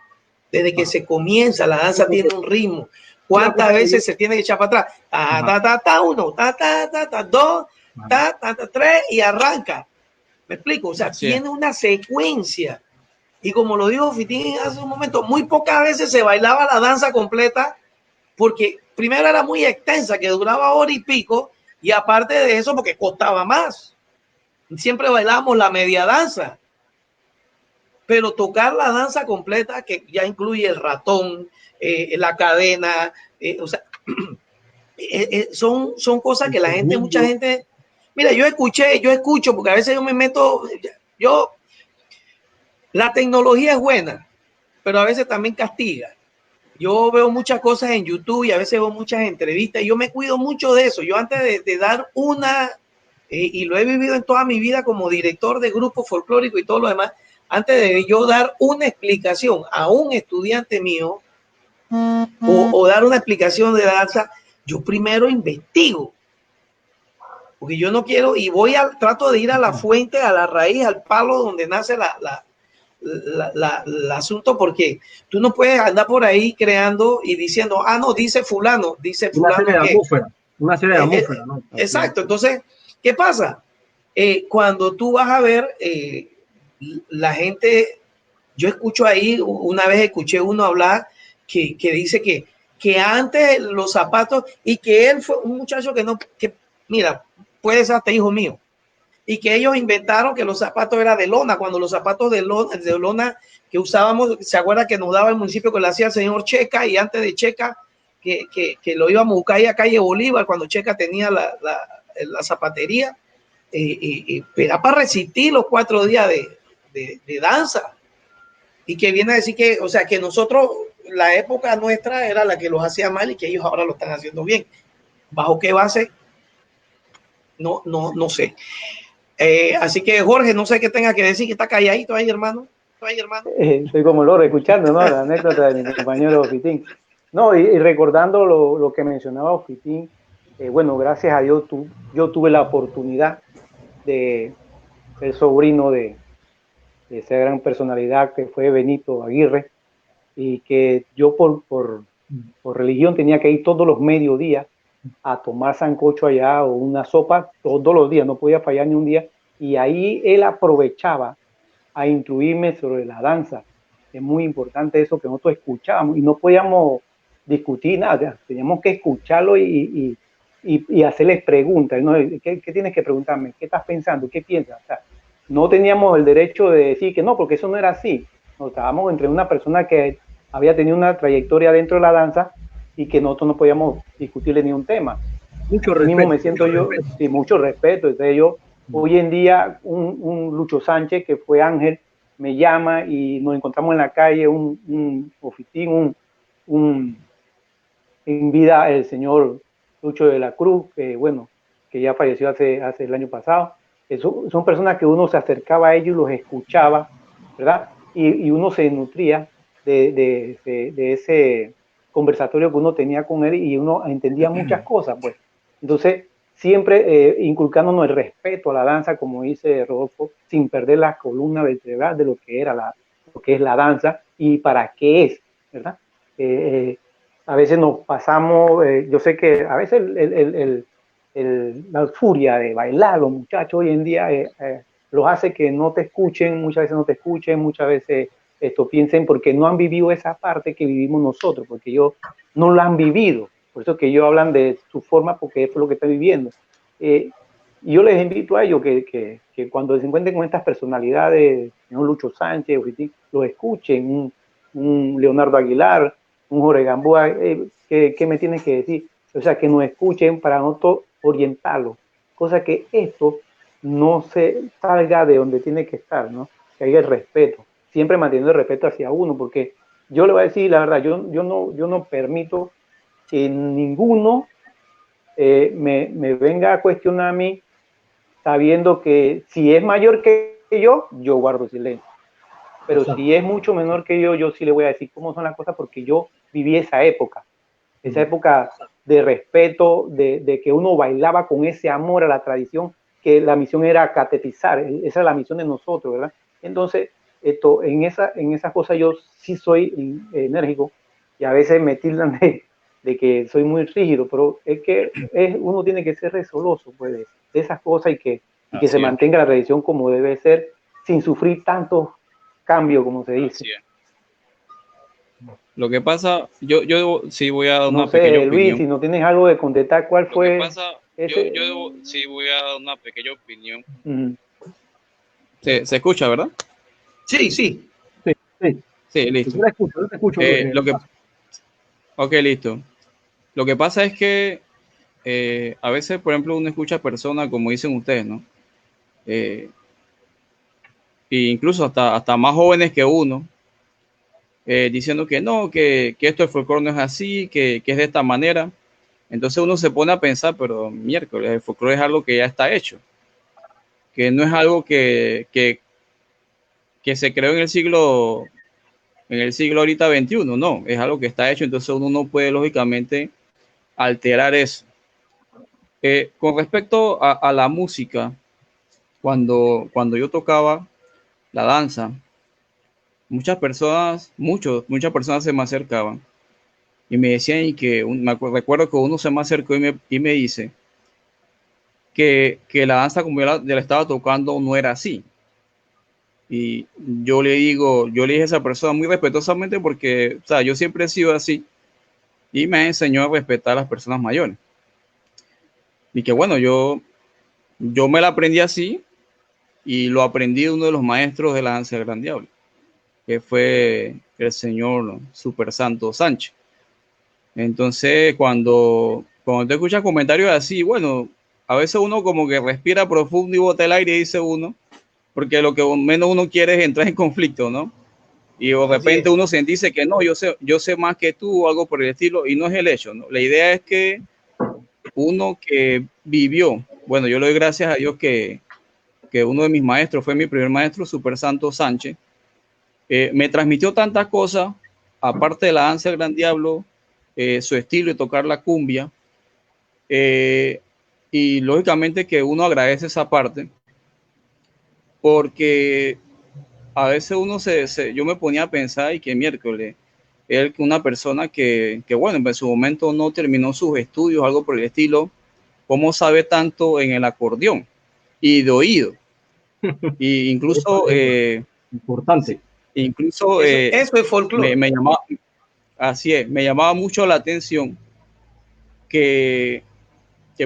Desde que se comienza, la danza tiene un ritmo. ¿Cuántas veces se tiene que echar para atrás? Ta, ta, ta, ta, uno, ta, ta, ta, ta, dos, ta, ta, ta, tres, y arranca. ¿Me explico? O sea, tiene una secuencia. Y como lo dijo Fitín hace un momento, muy pocas veces se bailaba la danza completa, porque primero era muy extensa, que duraba hora y pico, y aparte de eso, porque costaba más. Siempre bailábamos la media danza. Pero tocar la danza completa, que ya incluye el ratón, la cadena, o sea, son cosas que la gente, mucha gente, mira, yo escucho, porque a veces yo me meto, la tecnología es buena, pero a veces también castiga. Yo veo muchas cosas en YouTube y a veces veo muchas entrevistas y yo me cuido mucho de eso. Yo antes de dar una, y lo he vivido en toda mi vida como director de grupo folclórico y todo lo demás, antes de yo dar una explicación a un estudiante mío o dar una explicación de danza, yo primero investigo. Porque yo no quiero, y trato de ir a la fuente, a la raíz, al palo donde nace el asunto, porque tú no puedes andar por ahí creando y diciendo, no, dice fulano. Una serie de atmósfera, ¿no? Exacto. Entonces, ¿qué pasa? Cuando tú vas a ver, la gente, yo escucho ahí, una vez escuché uno hablar que dice que antes los zapatos, y que él fue un muchacho que mira, puede ser hasta hijo mío, y que ellos inventaron que los zapatos eran de lona, cuando los zapatos de lona que usábamos, se acuerda que nos daba el municipio que lo hacía el señor Checa, y antes de Checa, que lo íbamos a buscar ahí a calle Bolívar, cuando Checa tenía la zapatería, era para resistir los 4 días de danza, y que viene a decir que, o sea, que nosotros, la época nuestra era la que los hacía mal y que ellos ahora lo están haciendo bien. ¿Bajo qué base? No sé. Así que Jorge, no sé qué tenga que decir, que está calladito ahí, hermano. Estoy como loro escuchando, ¿no? La anécdota de mi compañero Fitín. No, y recordando lo que mencionaba Fitín, bueno, gracias a Dios yo tuve la oportunidad de ser sobrino de esa gran personalidad que fue Benito Aguirre, y que yo por religión tenía que ir todos los mediodías a tomar sancocho allá o una sopa todos los días, no podía fallar ni un día, y ahí él aprovechaba a instruirme sobre la danza. Es muy importante eso que nosotros escuchábamos y no podíamos discutir nada, teníamos que escucharlo y hacerles preguntas, ¿no? ¿Qué tienes que preguntarme? ¿Qué estás pensando? ¿Qué piensas? O sea, no teníamos el derecho de decir que no, porque eso no era así. Nos estábamos entre una persona que había tenido una trayectoria dentro de la danza y que nosotros no podíamos discutirle ni un tema. Mucho respeto. Mismo me siento yo, sí, mucho respeto. Entonces yo, hoy en día, un Lucho Sánchez, que fue Ángel, me llama y nos encontramos en la calle, un ofitín, en vida el señor Lucho de la Cruz, que bueno, que ya falleció hace el año pasado. Son personas que uno se acercaba a ellos y los escuchaba, ¿verdad? Y uno se nutría de ese conversatorio que uno tenía con él y uno entendía muchas cosas, pues. Entonces, siempre inculcándonos el respeto a la danza, como dice Rodolfo, sin perder la columna vertebral de lo que es la danza y para qué es, ¿verdad? A veces nos pasamos, yo sé que a veces la furia de bailar, los muchachos hoy en día los hace que no te escuchen, muchas veces no te escuchen, muchas veces piensen porque no han vivido esa parte que vivimos nosotros, porque ellos no la han vivido. Por eso que ellos hablan de su forma, porque es lo que están viviendo. Y yo les invito a ellos que cuando se encuentren con estas personalidades, un Lucho Sánchez, los escuchen, un Leonardo Aguilar, un Jorge Gamboa, ¿qué me tienen que decir? O sea, que nos escuchen para nosotros orientarlos. Cosa que esto no se salga de donde tiene que estar, ¿no? Que haya el respeto. Siempre manteniendo el respeto hacia uno, porque yo le voy a decir la verdad, yo no permito que ninguno me venga a cuestionar a mí sabiendo que si es mayor que yo guardo silencio. Pero exacto, si es mucho menor que yo sí le voy a decir cómo son las cosas porque yo viví esa época de respeto, de que uno bailaba con ese amor a la tradición, que la misión era catetizar, esa es la misión de nosotros, ¿verdad? Entonces, en esas cosas yo sí soy enérgico y a veces me tildan de que soy muy rígido, pero es que uno tiene que ser resoloso pues, de esas cosas y que se mantenga la tradición como debe ser, sin sufrir tantos cambios, como se dice. Así es. Lo que pasa, yo sí voy a dar una No sé, pequeña Luis, opinión. si no tienes algo de contestar, ¿cuál fue? Lo que pasa, ese? yo sí voy a dar una pequeña opinión. Uh-huh. Se escucha, ¿verdad? Sí, sí. Sí, listo. Yo te escucho. Ok, listo. Lo que pasa es que a veces, por ejemplo, uno escucha personas, como dicen ustedes, ¿no? E incluso hasta más jóvenes que uno, diciendo que no, que esto del folclore no es así, que es de esta manera. Entonces uno se pone a pensar, pero miércoles, el folclore es algo que ya está hecho, que no es algo que se creó en el siglo ahorita 21, no, es algo que está hecho, entonces uno no puede lógicamente alterar eso. Con respecto a la música, cuando yo tocaba la danza, muchas personas se me acercaban y me decían y que recuerdo que uno se me acercó y me dice que la danza como yo la estaba tocando no era así. Y yo le dije a esa persona muy respetuosamente porque, o sea, yo siempre he sido así y me enseñó a respetar a las personas mayores. Y que bueno, yo me la aprendí así y lo aprendí de uno de los maestros de la danza del Gran Diablo, que fue el señor Super Santo Sánchez. Entonces, cuando te escuchas comentarios así, bueno, a veces uno como que respira profundo y bota el aire y dice uno, porque lo que menos uno quiere es entrar en conflicto, ¿no? Y de repente uno se dice que no, yo sé más que tú o algo por el estilo, y no es el hecho, ¿no? La idea es que uno que vivió, bueno, yo le doy gracias a Dios que uno de mis maestros fue mi primer maestro, Super Santo Sánchez, me transmitió tantas cosas, aparte de la danza del Gran Diablo, su estilo de tocar la cumbia, y lógicamente que uno agradece esa parte, porque a veces yo me ponía a pensar y que miércoles, él, una persona que bueno, en su momento no terminó sus estudios, algo por el estilo, ¿cómo sabe tanto en el acordeón y de oído? Y incluso, importante. Incluso eso es folclore. me llamaba, así es, me llamaba mucho la atención que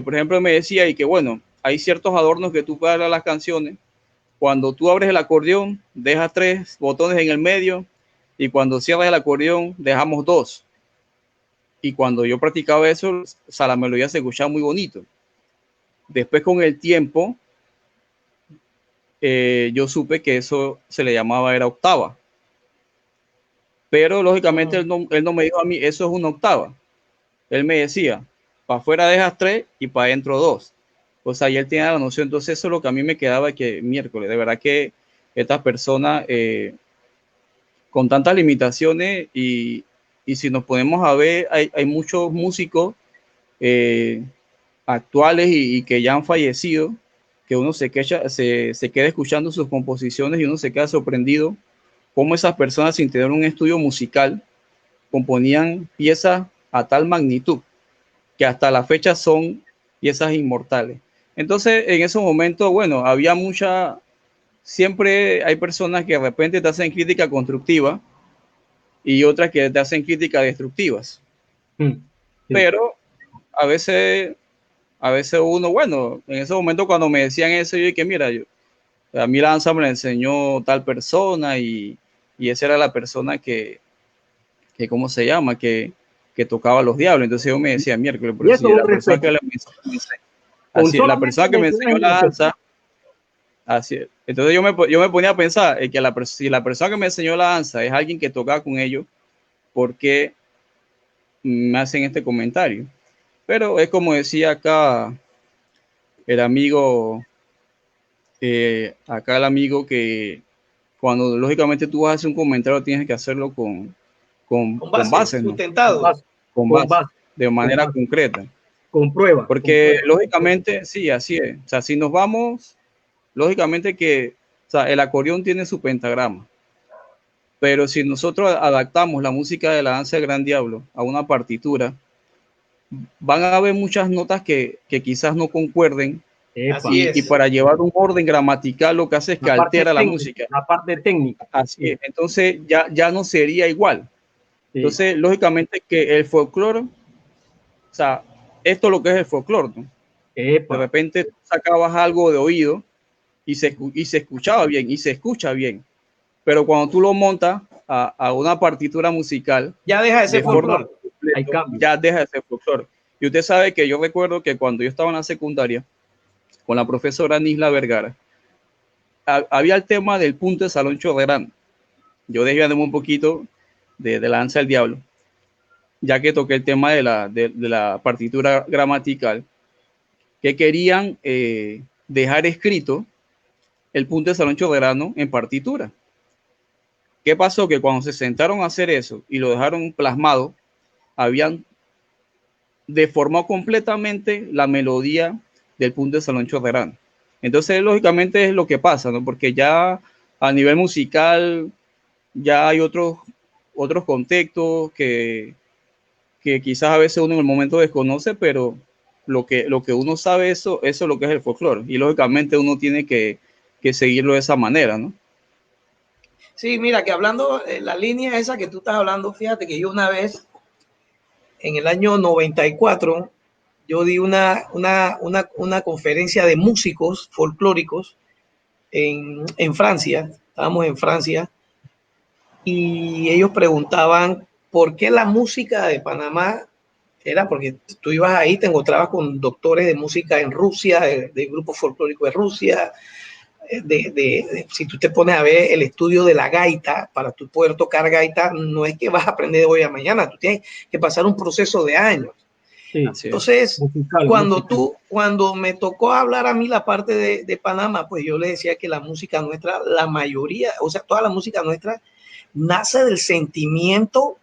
por ejemplo me decía y que bueno, hay ciertos adornos que tú puedes darle a las canciones. Cuando tú abres el acordeón, dejas 3 botones en el medio y cuando cierras el acordeón, dejamos 2. Y cuando yo practicaba eso, o sea, la melodía se escuchaba muy bonito. Después con el tiempo, yo supe que eso se le llamaba era octava. Pero lógicamente él no me dijo a mí, eso es una octava. Él me decía, para afuera dejas 3 y para adentro 2. O sea, y él tenía la noción. Entonces eso es lo que a mí me quedaba que miércoles, de verdad que estas personas con tantas limitaciones y si nos ponemos a ver, hay muchos músicos actuales y que ya han fallecido, que uno se queda escuchando sus composiciones y uno se queda sorprendido cómo esas personas sin tener un estudio musical componían piezas a tal magnitud que hasta la fecha son piezas inmortales. Entonces, en esos momentos, bueno, siempre hay personas que de repente te hacen crítica constructiva y otras que te hacen críticas destructivas. Sí. Pero a veces uno, bueno, en ese momento cuando me decían eso, yo dije, mira, a mí la danza me la enseñó tal persona y esa era la persona que ¿cómo se llama? Que tocaba los diablos. Entonces yo me decía, miércoles, pero si la persona que la persona que me enseñó la danza, así es. Entonces yo me ponía a pensar que si la persona que me enseñó la danza es alguien que tocaba con ellos, ¿por qué me hacen este comentario? Pero es como decía acá el amigo, que cuando lógicamente tú vas a hacer un comentario tienes que hacerlo con base, ¿no? Sustentado. Con base, de manera concreta. Comprueba. Porque lógicamente, sí, así es. O sea, si nos vamos, lógicamente que, o sea, el acordeón tiene su pentagrama. Pero si nosotros adaptamos la música de la danza del Gran Diablo a una partitura, van a haber muchas notas que quizás no concuerden. Epa, Y para llevar un orden gramatical lo que hace es que la parte altera la técnica, música. la parte técnica. Así es. Entonces ya no sería igual. Sí. Entonces, lógicamente que el folclore, o sea, esto es lo que es el folclore, ¿no? De Epa, repente sacabas algo de oído y se escuchaba bien y se escucha bien. Pero cuando tú lo montas a una partitura musical, Ya deja de ser forma folclore. hay cambio. ya deja de ser folclore. Y usted sabe que yo recuerdo que cuando yo estaba en la secundaria, con la profesora Nisla Vergara, había el tema del punto de Salón Chorrerán. Yo desviándome un poquito de la danza del diablo, ya que toqué el tema de la partitura gramatical, que querían dejar escrito el punto de Salón Chorrerano en partitura. ¿Qué pasó? Que cuando se sentaron a hacer eso y lo dejaron plasmado, habían deformado completamente la melodía del punto de Salón Chorrerano. Entonces, lógicamente es lo que pasa, ¿no? Porque ya a nivel musical ya hay otros contextos que quizás a veces uno en el momento desconoce, pero lo que uno sabe, eso es lo que es el folclore. Y lógicamente uno tiene que seguirlo de esa manera, ¿no? Sí, mira, que hablando, la línea esa que tú estás hablando, fíjate que yo una vez, en el año 94, yo di una conferencia de músicos folclóricos en Francia. Estábamos en Francia y ellos preguntaban por qué la música de Panamá era, porque tú ibas ahí, te encontrabas con doctores de música en Rusia, de grupos folclóricos de Rusia, si tú te pones a ver el estudio de la gaita, para tú poder tocar gaita, no es que vas a aprender de hoy a mañana, tú tienes que pasar un proceso de años. Sí. Entonces, musical. cuando me tocó hablar a mí la parte de Panamá, pues yo le decía que la música nuestra, la mayoría, o sea, toda la música nuestra nace del sentimiento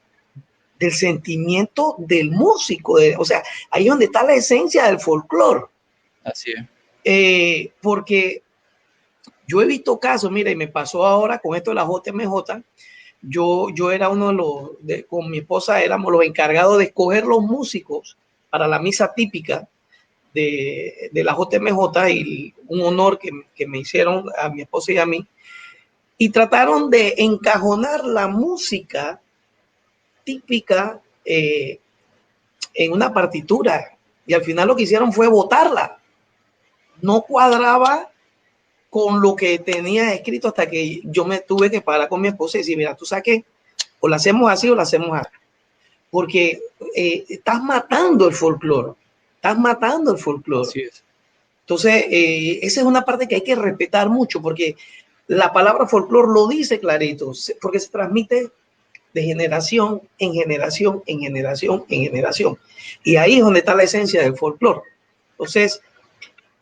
del músico, o sea, ahí es donde está la esencia del folclore. Así es. Porque yo he visto casos, mira, y me pasó ahora con esto de la JMJ, yo era uno de los, con mi esposa éramos los encargados de escoger los músicos para la misa típica de la JMJ y un honor que me hicieron a mi esposa y a mí, y trataron de encajonar la música típica en una partitura, y al final lo que hicieron fue botarla. No cuadraba con lo que tenía escrito hasta que yo me tuve que parar con mi esposa y decir, mira, tú sabes que o la hacemos así o la hacemos así. Porque estás matando el folclore. Estás matando el folclore. Así es. Entonces, esa es una parte que hay que respetar mucho porque la palabra folclore lo dice clarito, porque se transmite de generación en generación, en generación, en generación. Y ahí es donde está la esencia del folclore. Entonces,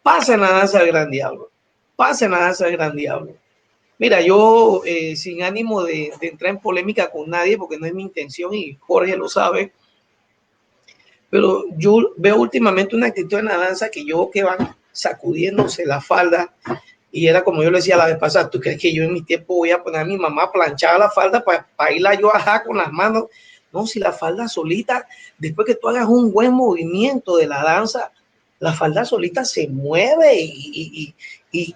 pasa en la danza del Gran Diablo. Pasa en la danza del Gran Diablo. Mira, yo sin ánimo de entrar en polémica con nadie, porque no es mi intención y Jorge lo sabe, pero yo veo últimamente una actitud en la danza que yo que van sacudiéndose la falda y era como yo le decía la vez pasada, ¿tú crees que yo en mi tiempo voy a poner a mi mamá a planchar la falda para irla yo ajá con las manos? No, si la falda solita, después que tú hagas un buen movimiento de la danza, la falda solita se mueve y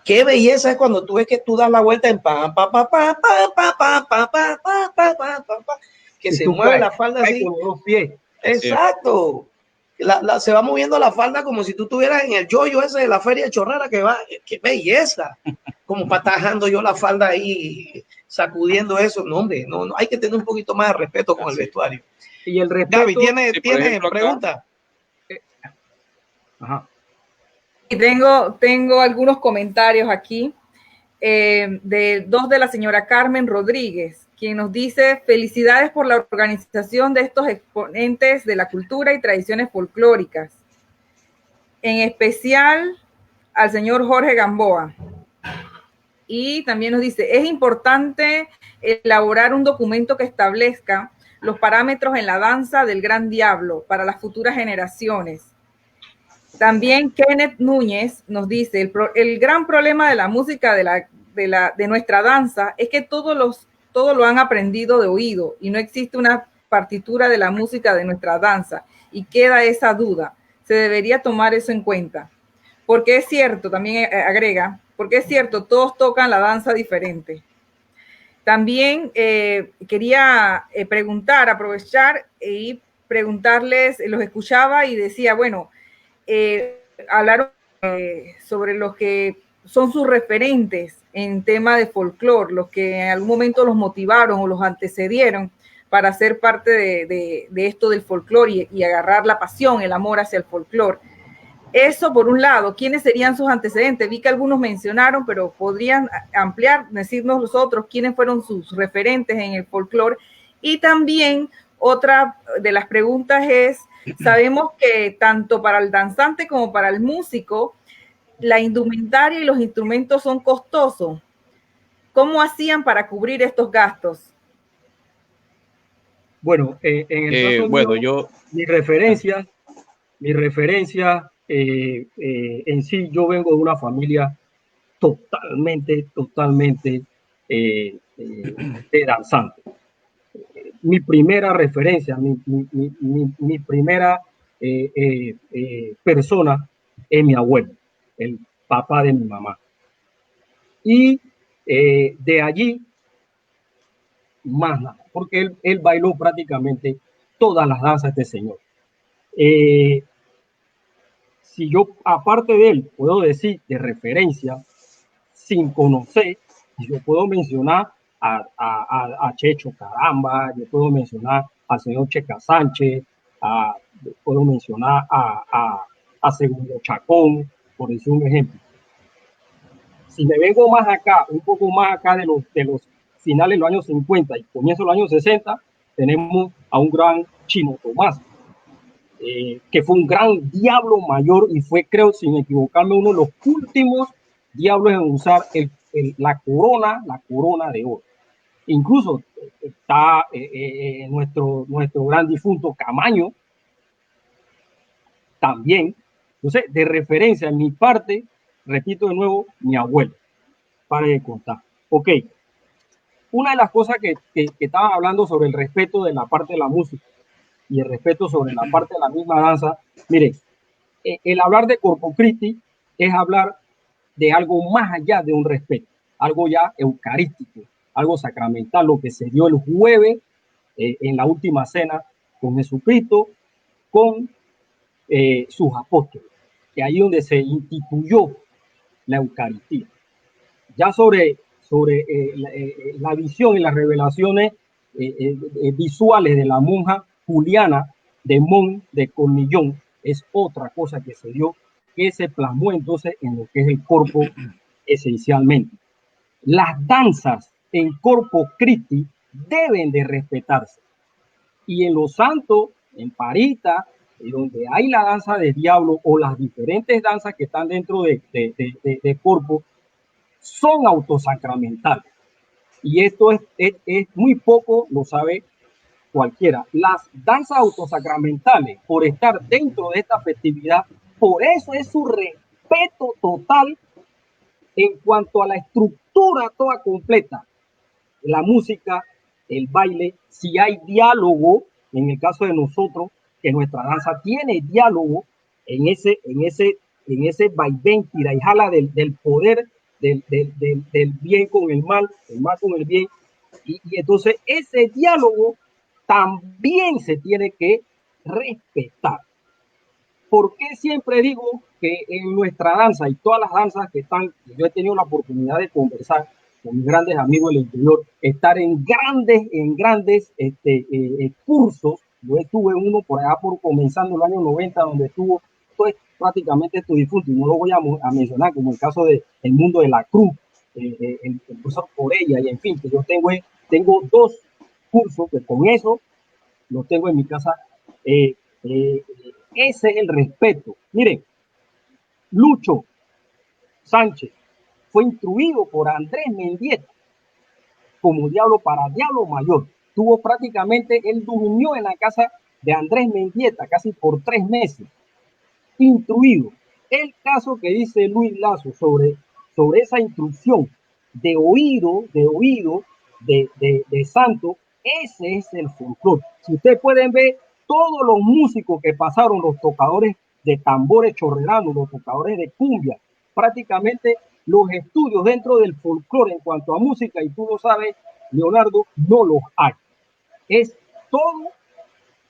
qué belleza es cuando tú ves que tú das la vuelta en pa pa pa pa pa pa pa pa pa pa pa pa pa que se mueve la falda así con los pies. Exacto. Se va moviendo la falda como si tú estuvieras en el yoyo ese de la feria de Chorrera que va, qué belleza, como patajando yo la falda ahí, sacudiendo eso. No, hombre, no, hay que tener un poquito más de respeto con el vestuario. Y el respeto. Gaby, ¿tiene pregunta? Ajá. Y tengo algunos comentarios aquí de la señora Carmen Rodríguez, quien nos dice: felicidades por la organización de estos exponentes de la cultura y tradiciones folclóricas, en especial al señor Jorge Gamboa. Y también nos dice: es importante elaborar un documento que establezca los parámetros en la danza del Gran Diablo para las futuras generaciones. También Kenneth Núñez nos dice, el gran problema de la música de nuestra danza es que todo lo han aprendido de oído y no existe una partitura de la música de nuestra danza y queda esa duda. Se debería tomar eso en cuenta. Porque es cierto, también agrega, porque es cierto, todos tocan la danza diferente. También quería aprovechar y preguntarles, los escuchaba y decía, bueno, hablaron sobre los que son sus referentes en tema de folclore, los que en algún momento los motivaron o los antecedieron para ser parte de esto del folclore y agarrar la pasión, el amor hacia el folclore. Eso por un lado, ¿quiénes serían sus antecedentes? Vi que algunos mencionaron, pero podrían ampliar, decirnos los otros quiénes fueron sus referentes en el folclore. Y también otra de las preguntas es, sabemos que tanto para el danzante como para el músico, la indumentaria y los instrumentos son costosos. ¿Cómo hacían para cubrir estos gastos? Bueno, en el caso mío, mi referencia en sí, yo vengo de una familia totalmente de danzante. Mi primera referencia, mi primera persona es mi abuelo, el papá de mi mamá. Y de allí, más nada, porque él bailó prácticamente todas las danzas de este señor. Si yo, aparte de él, puedo decir de referencia, sin conocer, yo puedo mencionar a Checho Caramba, yo puedo mencionar al señor Checa Sánchez, puedo mencionar a Segundo Chacón, por decir un ejemplo. Si me vengo más acá, un poco más acá de los finales de los años 50 y comienzo de los años 60, tenemos a un gran Chino Tomás, que fue un gran diablo mayor y fue, creo, sin equivocarme, uno de los últimos diablos en usar la corona de oro. Incluso está nuestro gran difunto Camaño también. Entonces, de referencia en mi parte, repito de nuevo, mi abuelo, para de contar. Ok, una de las cosas que estaban hablando sobre el respeto de la parte de la música y el respeto sobre la parte de la misma danza, miren, el hablar de corpo criti es hablar de algo más allá de un respeto, algo ya eucarístico, algo sacramental, lo que se dio el jueves en la última cena con Jesucristo, con sus apóstoles, que ahí donde se instituyó la Eucaristía. Ya sobre la visión y las revelaciones visuales de la monja Juliana de Mon de Cornillón es otra cosa que se dio, que se plasmó entonces en lo que es el corpo esencialmente. Las danzas en corpo criti deben de respetarse. Y en los santos, en Parita, donde hay la danza del diablo o las diferentes danzas que están dentro de corpo, son autosacramentales. Y esto es muy poco, lo sabe cualquiera. Las danzas autosacramentales, por estar dentro de esta festividad, por eso es su respeto total en cuanto a la estructura toda completa. La música, el baile, si hay diálogo, en el caso de nosotros, que nuestra danza tiene diálogo en ese vaivén, tira y jala del poder, del bien con el mal con el bien, y entonces ese diálogo también se tiene que respetar. ¿Por qué siempre digo que en nuestra danza y todas las danzas que están, yo he tenido la oportunidad de conversar con mis grandes amigos del interior, estar en grandes cursos? Yo estuve uno por allá comenzando el año 90, donde estuvo pues, prácticamente estos difuntos, y no lo voy a mencionar, como el caso del mundo de la cruz, el profesor Corella, y en fin, que yo tengo 2 cursos que con eso los tengo en mi casa. Ese es el respeto. Miren, Lucho Sánchez fue instruido por Andrés Mendieta como diablo para diablo mayor. Él durmió en la casa de Andrés Mendieta casi por 3 meses. instruido. El caso que dice Luis Lazo sobre esa instrucción de oído de santo, ese es el folclore. Si ustedes pueden ver todos los músicos que pasaron, los tocadores de tambores chorreranos, los tocadores de cumbia, prácticamente los estudios dentro del folclore en cuanto a música, y tú lo sabes, Leonardo, no los hay. Es todo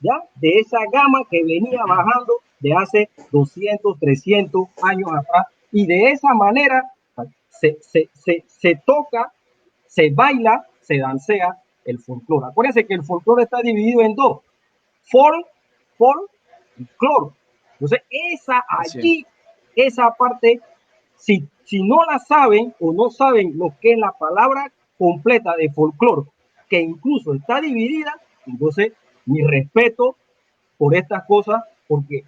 ya de esa gama que venía bajando de hace 200, 300 años atrás, y de esa manera se toca, se baila, se dancea el folclore. Acuérdense que el folclore está dividido en dos: folk y cloro. Entonces, esa parte, si no la saben o no saben lo que es la palabra completa de folclore, que incluso está dividida, entonces mi respeto por estas cosas, porque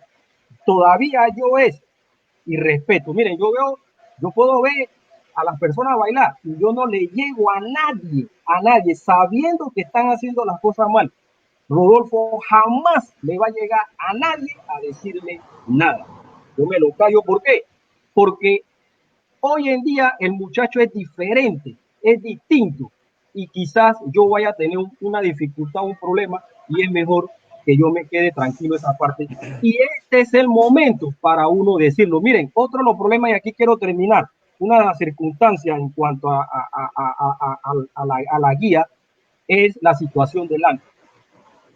todavía yo y respeto. Miren, yo puedo ver a las personas bailar y yo no le llego a nadie, sabiendo que están haciendo las cosas mal. Rodolfo jamás le va a llegar a nadie a decirle nada. Yo me lo callo. ¿Por qué? Porque hoy en día el muchacho es diferente, es distinto, y quizás yo vaya a tener una dificultad, un problema, y es mejor que yo me quede tranquilo esa parte. Y este es el momento para uno decirlo. Miren, otro de los problemas, y aquí quiero terminar, una de las circunstancias en cuanto a la guía, es la situación del ángel.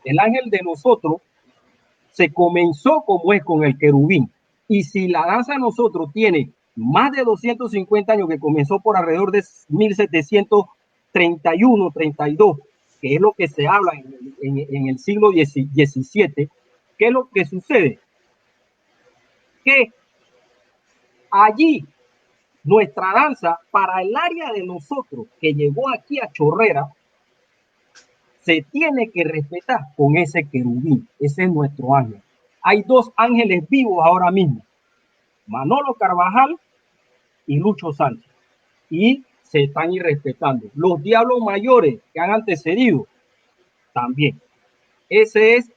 El ángel de nosotros se comenzó como es con el querubín. Y si la danza de nosotros tiene más de 250 años, que comenzó por alrededor de 1731, 32, que es lo que se habla en el siglo XVII, ¿qué es lo que sucede? Que allí nuestra danza, para el área de nosotros que llegó aquí a Chorrera, se tiene que respetar con ese querubín. Ese es nuestro ángel. Hay dos ángeles vivos ahora mismo: Manolo Carvajal y Lucho Sánchez, y se están irrespetando. Los diablos mayores que han antecedido también. Ese es,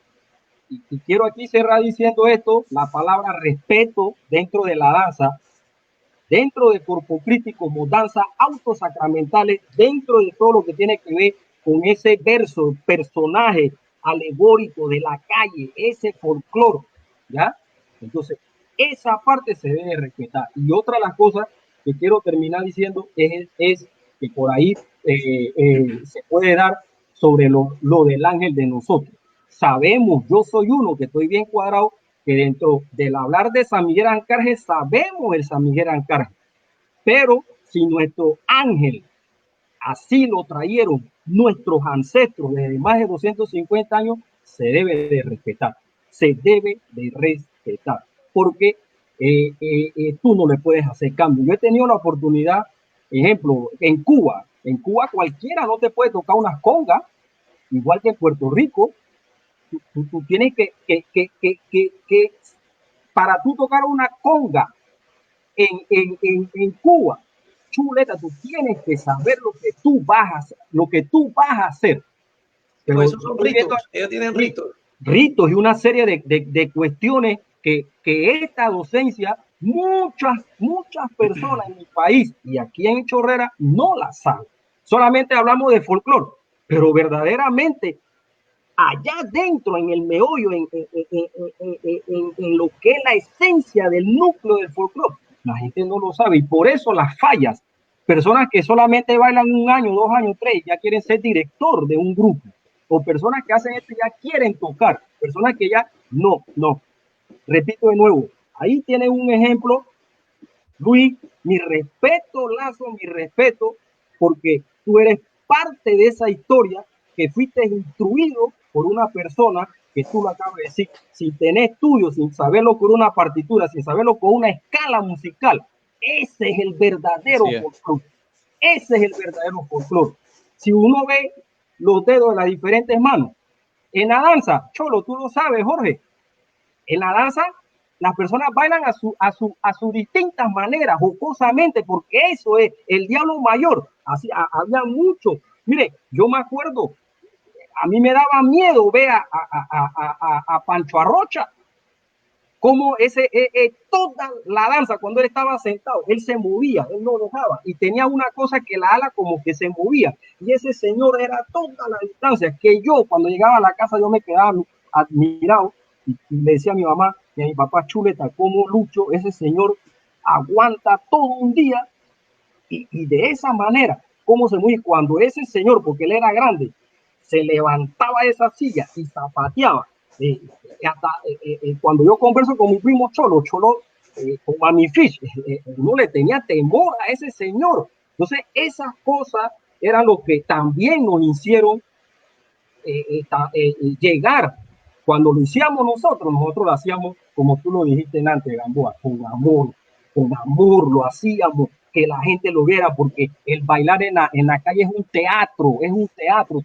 y quiero aquí cerrar diciendo esto, la palabra respeto dentro de la danza, dentro de Corpo Crítico, como danza autosacramentales, dentro de todo lo que tiene que ver con ese verso, personaje alegórico de la calle, ese folclore, ¿ya? Entonces, esa parte se debe respetar. Y otra de las cosas que quiero terminar diciendo es que por ahí se puede dar sobre lo del ángel de nosotros. Sabemos, yo soy uno que estoy bien cuadrado, que dentro del hablar de San Miguel Arcángel, sabemos el San Miguel Arcángel, pero si nuestro ángel así lo trajeron nuestros ancestros desde más de 250 años, se debe de respetar, porque tú no le puedes hacer cambio. Yo he tenido la oportunidad, ejemplo, en Cuba cualquiera no te puede tocar unas congas, igual que en Puerto Rico. Tú tienes que para tú tocar una conga en Cuba, chuleta, tú tienes que saber lo que tú vas a hacer. Pero pues esos son ritos, ellos tienen ritos. Ritos y una serie de cuestiones que esta docencia, muchas personas en mi país y aquí en Chorrera no la saben. Solamente hablamos de folclore, pero verdaderamente allá dentro, en el meollo, en lo que es la esencia del núcleo del folclore, la gente no lo sabe, y por eso las fallas. Personas que solamente bailan 1 año, 2 años, 3, ya quieren ser director de un grupo, o personas que hacen esto ya quieren tocar, personas que ya no. Repito de nuevo, ahí tienen un ejemplo, Luis, mi respeto, Lazo, mi respeto, porque tú eres parte de esa historia, que fuiste instruido por una persona que tú lo acabas de decir, sin tener estudios, sin saberlo con una partitura, sin saberlo con una escala musical. Ese es el verdadero folclore. Ese es el verdadero folclore. Si uno ve los dedos de las diferentes manos, en la danza, Cholo, tú lo sabes, Jorge, en la danza las personas bailan a sus distintas maneras, jocosamente, porque eso es el diablo mayor. Así había mucho. Mire, yo me acuerdo, a mí me daba miedo ver a Pancho Arrocha. Como toda la danza, cuando él estaba sentado, él se movía, él no dejaba, y tenía una cosa que la ala como que se movía, y ese señor era toda la distancia, que yo cuando llegaba a la casa yo me quedaba admirado, y le decía a mi mamá y a mi papá, chuleta, cómo Lucho, ese señor aguanta todo un día, y de esa manera, cómo se mueve, cuando ese señor, porque él era grande, se levantaba de esa silla y zapateaba, cuando yo converso con mi primo Cholo, con Mami Fish, no le tenía temor a ese señor. Entonces, esas cosas eran lo que también nos hicieron llegar. Cuando lo hacíamos nosotros lo hacíamos, como tú lo dijiste antes, Gamboa, con amor lo hacíamos, que la gente lo viera, porque el bailar en la calle es un teatro,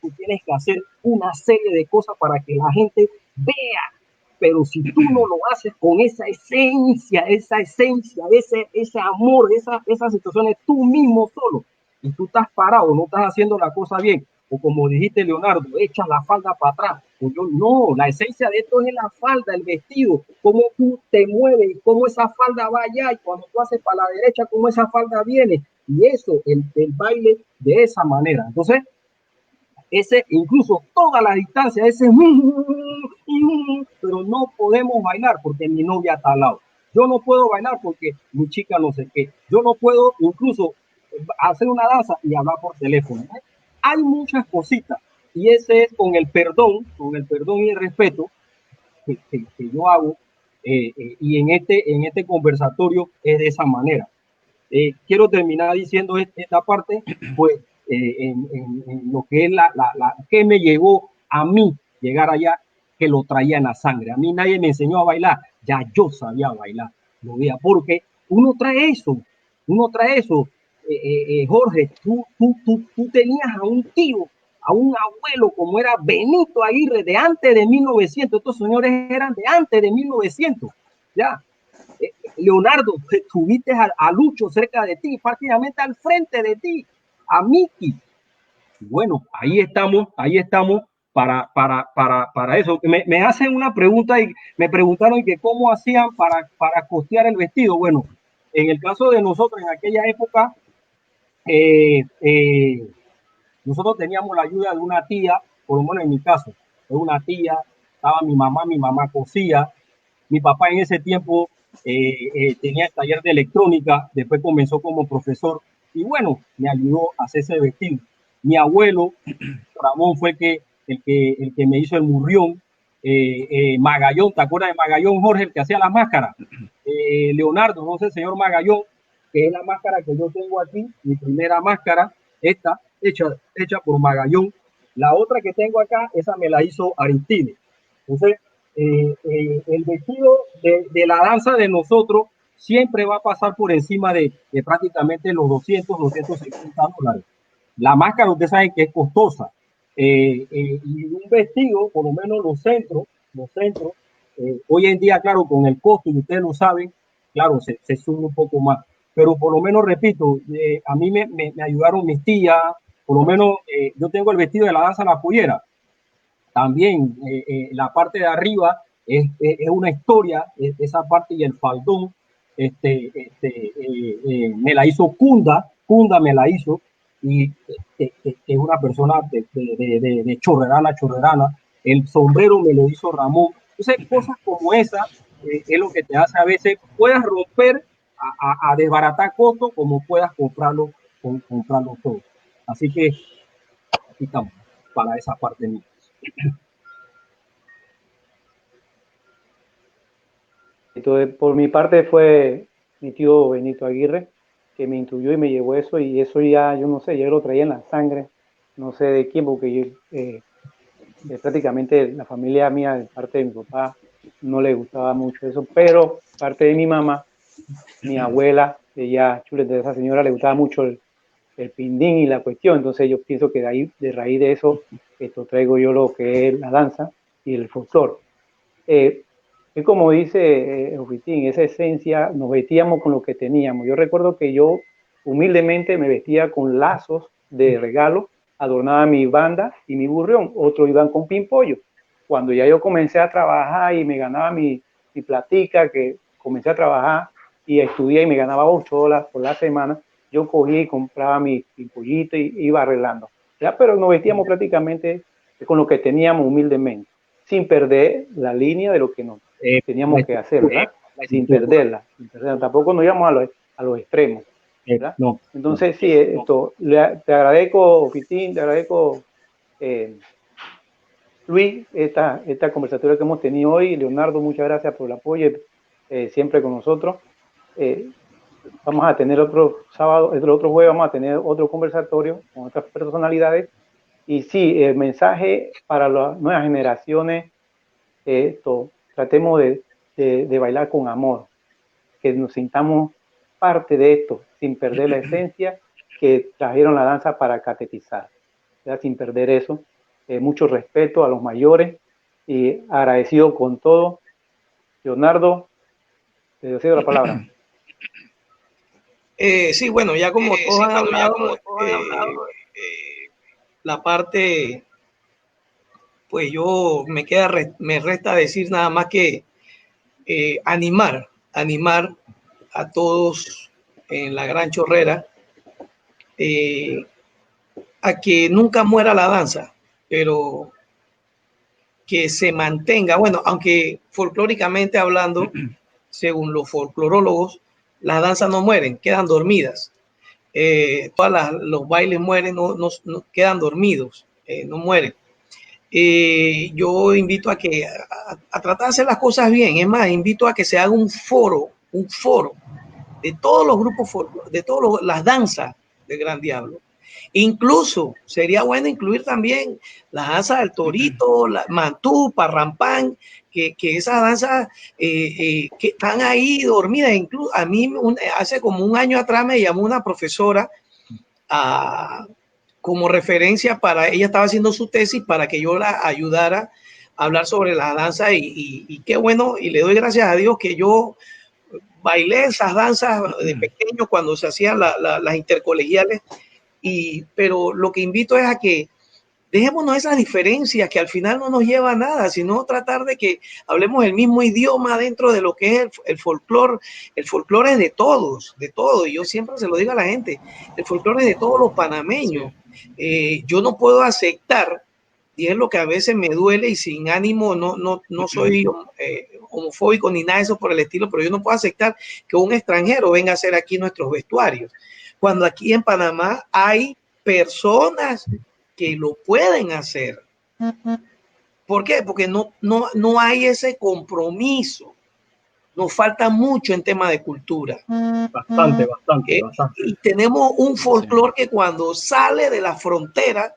tú tienes que hacer una serie de cosas para que la gente vea, pero si tú no lo haces con esa esencia, ese amor, esas situaciones, tú mismo solo, y tú estás parado, no estás haciendo la cosa bien, o como dijiste, Leonardo, echas la falda para atrás. Pues yo no, la esencia de esto es la falda, el vestido, cómo tú te mueves y cómo esa falda va allá, y cuando tú haces para la derecha, cómo esa falda viene, y eso, el baile de esa manera. Entonces, incluso toda la distancia, pero no podemos bailar porque mi novia está al lado. Yo no puedo bailar porque mi chica no sé qué. Yo no puedo incluso hacer una danza y hablar por teléfono. Hay muchas cositas, y ese es con el perdón y el respeto que yo hago, y en este conversatorio es de esa manera. Quiero terminar diciendo esta parte, pues, en lo que es que me llevó a mí llegar allá, que lo traía en la sangre. A mí nadie me enseñó a bailar, ya yo sabía bailar, lo veía, porque uno trae eso, Jorge, tú tenías a un tío, a un abuelo como era Benito Aguirre de antes de 1900, estos señores eran de antes de 1900, ya. Leonardo, tuviste a Lucho cerca de ti, prácticamente al frente de ti, a Miki. Bueno, ahí estamos para eso. Me hacen una pregunta y me preguntaron que cómo hacían para costear el vestido. Bueno, en el caso de nosotros en aquella época, nosotros teníamos la ayuda de una tía, por lo menos en mi caso, de una tía, estaba mi mamá cosía, mi papá en ese tiempo tenía el taller de electrónica, después comenzó como profesor y bueno, me ayudó a hacer ese vestido. Mi abuelo, Ramón, fue el que me hizo el murrión. Magallón, ¿te acuerdas de Magallón, Jorge, el que hacía las máscaras? Leonardo, no sé, señor Magallón, que es la máscara que yo tengo aquí, mi primera máscara, esta, hecha por Magallón. La otra que tengo acá, esa me la hizo Aristide. Entonces, el vestido de la danza de nosotros siempre va a pasar por encima de prácticamente los 250 dólares. La máscara, ustedes saben que es costosa. Y un vestido, por lo menos los centros, hoy en día, claro, con el costo, y ustedes lo saben, claro, se sube un poco más. Pero por lo menos, repito, a mí me ayudaron mis tías, por lo menos yo tengo el vestido de la danza La Pollera. También la parte de arriba es una historia, esa parte y el faldón, me la hizo Kunda me la hizo, y es una persona de chorrerana, el sombrero me lo hizo Ramón. Entonces, cosas como esa es lo que te hace a veces, puedas romper a desbaratar costos como puedas comprarlo todo. Así que aquí estamos para esa parte mía. Entonces, por mi parte fue mi tío Benito Aguirre que me instruyó y me llevó eso, y eso ya, yo no sé, yo lo traía en la sangre, no sé de quién, porque yo, prácticamente la familia mía, de parte de mi papá, no le gustaba mucho eso, pero parte de mi mamá, mi abuela, ella, chuleta, de esa señora, le gustaba mucho el pindín y la cuestión, entonces yo pienso que de raíz de eso, esto traigo yo lo que es la danza y el folclore. Es como dice Ofitín, esa esencia, nos vestíamos con lo que teníamos. Yo recuerdo que yo humildemente me vestía con lazos de regalo, adornaba mi banda y mi burrión, otros iban con pimpollo. Cuando ya yo comencé a trabajar y me ganaba mi mi platica, que comencé a trabajar y estudié y me ganaba $8 por la semana, yo cogía y compraba mi pollito y iba arreglando, ¿ya? Pero nos vestíamos prácticamente con lo que teníamos humildemente, sin perder la línea de lo que nos teníamos que hacer, ¿verdad? Sin perderla. Tampoco nos íbamos a los extremos, ¿verdad? No, entonces, sí, te agradezco, Fitín, te agradezco, Luis, esta conversación que hemos tenido hoy. Leonardo, muchas gracias por el apoyo siempre con nosotros. Vamos a tener otro sábado, el otro jueves vamos a tener otro conversatorio con otras personalidades. Y sí, el mensaje para las nuevas generaciones, tratemos de bailar con amor, que nos sintamos parte de esto, sin perder la esencia que trajeron la danza para catequizar, ¿verdad? Sin perder eso. Mucho respeto a los mayores y agradecido con todo. Leonardo, te cedo la palabra. Sí, bueno, ya como todos han hablado, la parte, pues yo me resta decir nada más que animar a todos en la Gran Chorrera a que nunca muera la danza, pero que se mantenga, bueno, aunque folclóricamente hablando, según los folclorólogos, las danzas no mueren, quedan dormidas. Los bailes mueren, no quedan dormidos, no mueren. Yo invito a que a tratar de hacer las cosas bien. Es más, invito a que se haga un foro de todos los grupos, de todas las danzas del Gran Diablo. Incluso sería bueno incluir también la danza del torito, la mantú, parrampán, que esas danzas que están ahí dormidas. Incluso a mí hace como un año atrás me llamó una profesora como referencia para, ella estaba haciendo su tesis para que yo la ayudara a hablar sobre la danza y qué bueno, y le doy gracias a Dios que yo bailé esas danzas de pequeño cuando se hacían las intercolegiales. Pero lo que invito es a que dejémonos esas diferencias que al final no nos lleva a nada, sino tratar de que hablemos el mismo idioma dentro de lo que es el folclore. El folclore es de todos, y yo siempre se lo digo a la gente, el folclore es de todos los panameños. Yo no puedo aceptar, y es lo que a veces me duele, y sin ánimo, no soy homofóbico ni nada de eso por el estilo, pero yo no puedo aceptar que un extranjero venga a hacer aquí nuestros vestuarios, cuando aquí en Panamá hay personas que lo pueden hacer. ¿Por qué? Porque no hay ese compromiso. Nos falta mucho en tema de cultura. Bastante. Y tenemos un folclore que cuando sale de la frontera,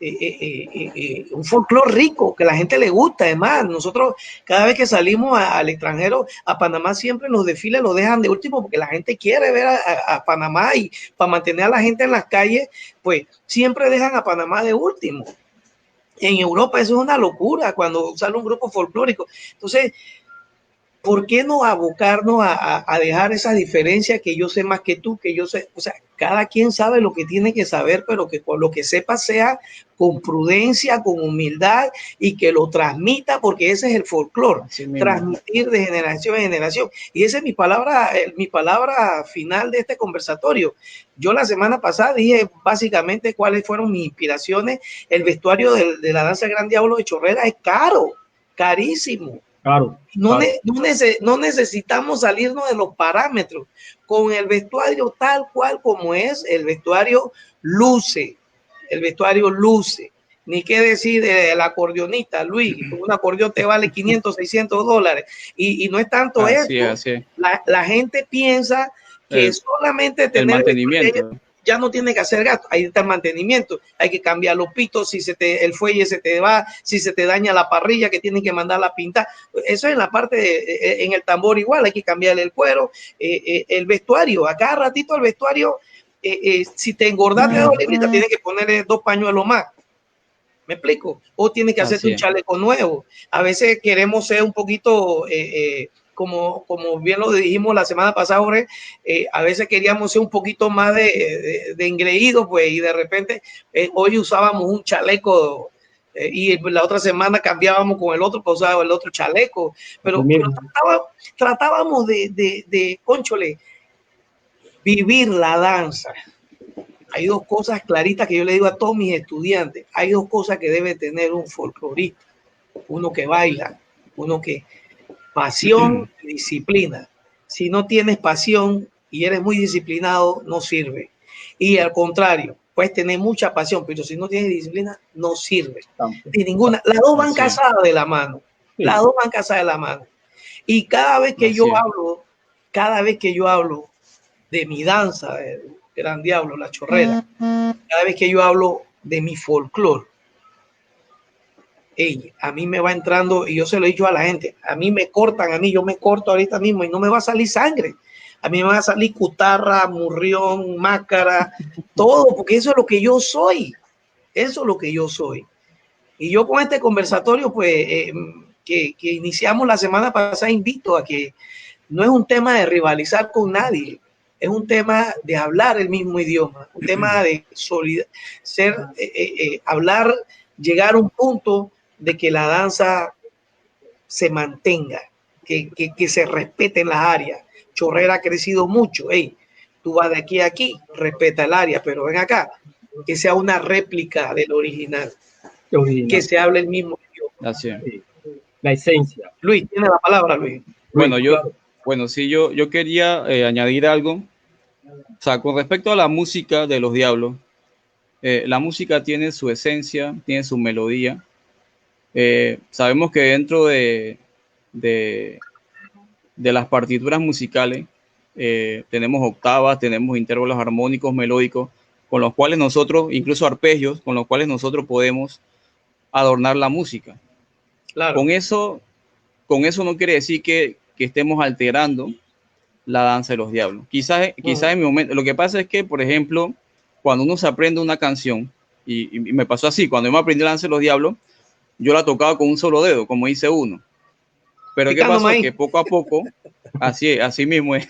un folclore rico que a la gente le gusta. Además, nosotros cada vez que salimos al extranjero, a Panamá, siempre los desfiles los dejan de último porque la gente quiere ver a Panamá, y para mantener a la gente en las calles, pues siempre dejan a Panamá de último. En Europa eso es una locura cuando sale un grupo folclórico. Entonces, ¿por qué no abocarnos a dejar esas diferencias, que yo sé más que tú, que yo sé? O sea, cada quien sabe lo que tiene que saber, pero que con lo que sepa sea con prudencia, con humildad, y que lo transmita, porque ese es el folclore, transmitir de generación en generación. Y esa es mi palabra final de este conversatorio. Yo la semana pasada dije básicamente cuáles fueron mis inspiraciones. El vestuario de la danza Gran Diablo de Chorrera es caro, carísimo. Claro. No necesitamos salirnos de los parámetros. Con el vestuario tal cual como es, el vestuario luce. Ni qué decir del acordeonista, Luis. Un acordeón te vale $500, $600. Y no es tanto eso. La gente piensa que solamente tener el mantenimiento. Ya no tiene que hacer gasto. Ahí está el mantenimiento. Hay que cambiar los pitos, si el fuelle se te va, si se te daña la parrilla, que tienen que mandarla a pintar. Eso es en la parte, en el tambor igual, hay que cambiarle el cuero, el vestuario. A cada ratito el vestuario, si te engordaste 2 libritas, tienes que ponerle 2 pañuelos más. ¿Me explico? O tienes que hacerte un chaleco nuevo. A veces queremos ser un poquito... como bien lo dijimos la semana pasada, Jorge, a veces queríamos ser un poquito más de engreídos, pues, y de repente hoy usábamos un chaleco Y la otra semana cambiábamos con el otro, usaba el otro chaleco, pero tratábamos de, cónchole, vivir la danza. Hay dos cosas claritas que yo le digo a todos mis estudiantes. Hay dos cosas que debe tener un folclorista. Uno que baila, uno que pasión y disciplina. Si no tienes pasión y eres muy disciplinado, no sirve. Y al contrario, puedes tener mucha pasión, pero si no tienes disciplina, no sirve. De ninguna. Las dos van casadas de la mano. Las dos van casadas de la mano. Y cada vez que yo hablo de mi danza, de Gran Diablo, la chorrera, cada vez que yo hablo de mi folclore, a mí me va entrando, y yo se lo he dicho a la gente, a mí me cortan, yo me corto ahorita mismo y no me va a salir sangre. A mí me va a salir cutarra, murrión, máscara, todo, porque eso es lo que yo soy. Eso es lo que yo soy. Y yo con este conversatorio, pues, que iniciamos la semana pasada, invito a que no es un tema de rivalizar con nadie, es un tema de hablar el mismo idioma, un tema de hablar, llegar a un punto de que la danza se mantenga, que se respete en las áreas. Chorrera ha crecido mucho. Tú vas de aquí a aquí, respeta el área, pero ven acá, que sea una réplica del original, que se hable el mismo idioma. Así es. La esencia. Luis, tiene la palabra, Luis. Yo quería añadir algo. O sea, con respecto a la música de los Diablos, la música tiene su esencia, tiene su melodía. Sabemos que dentro de las partituras musicales tenemos octavas, tenemos intervalos armónicos, melódicos, con los cuales nosotros, incluso arpegios, con los cuales nosotros podemos adornar la música. Claro. Con eso no quiere decir que estemos alterando la danza de los Diablos. Quizás en mi momento, lo que pasa es que, por ejemplo, cuando uno se aprende una canción, y me pasó así, cuando yo me aprendí la danza de los Diablos, yo la tocaba con un solo dedo, como dice uno. Pero ¿qué pasó? Que poco a poco, así mismo es,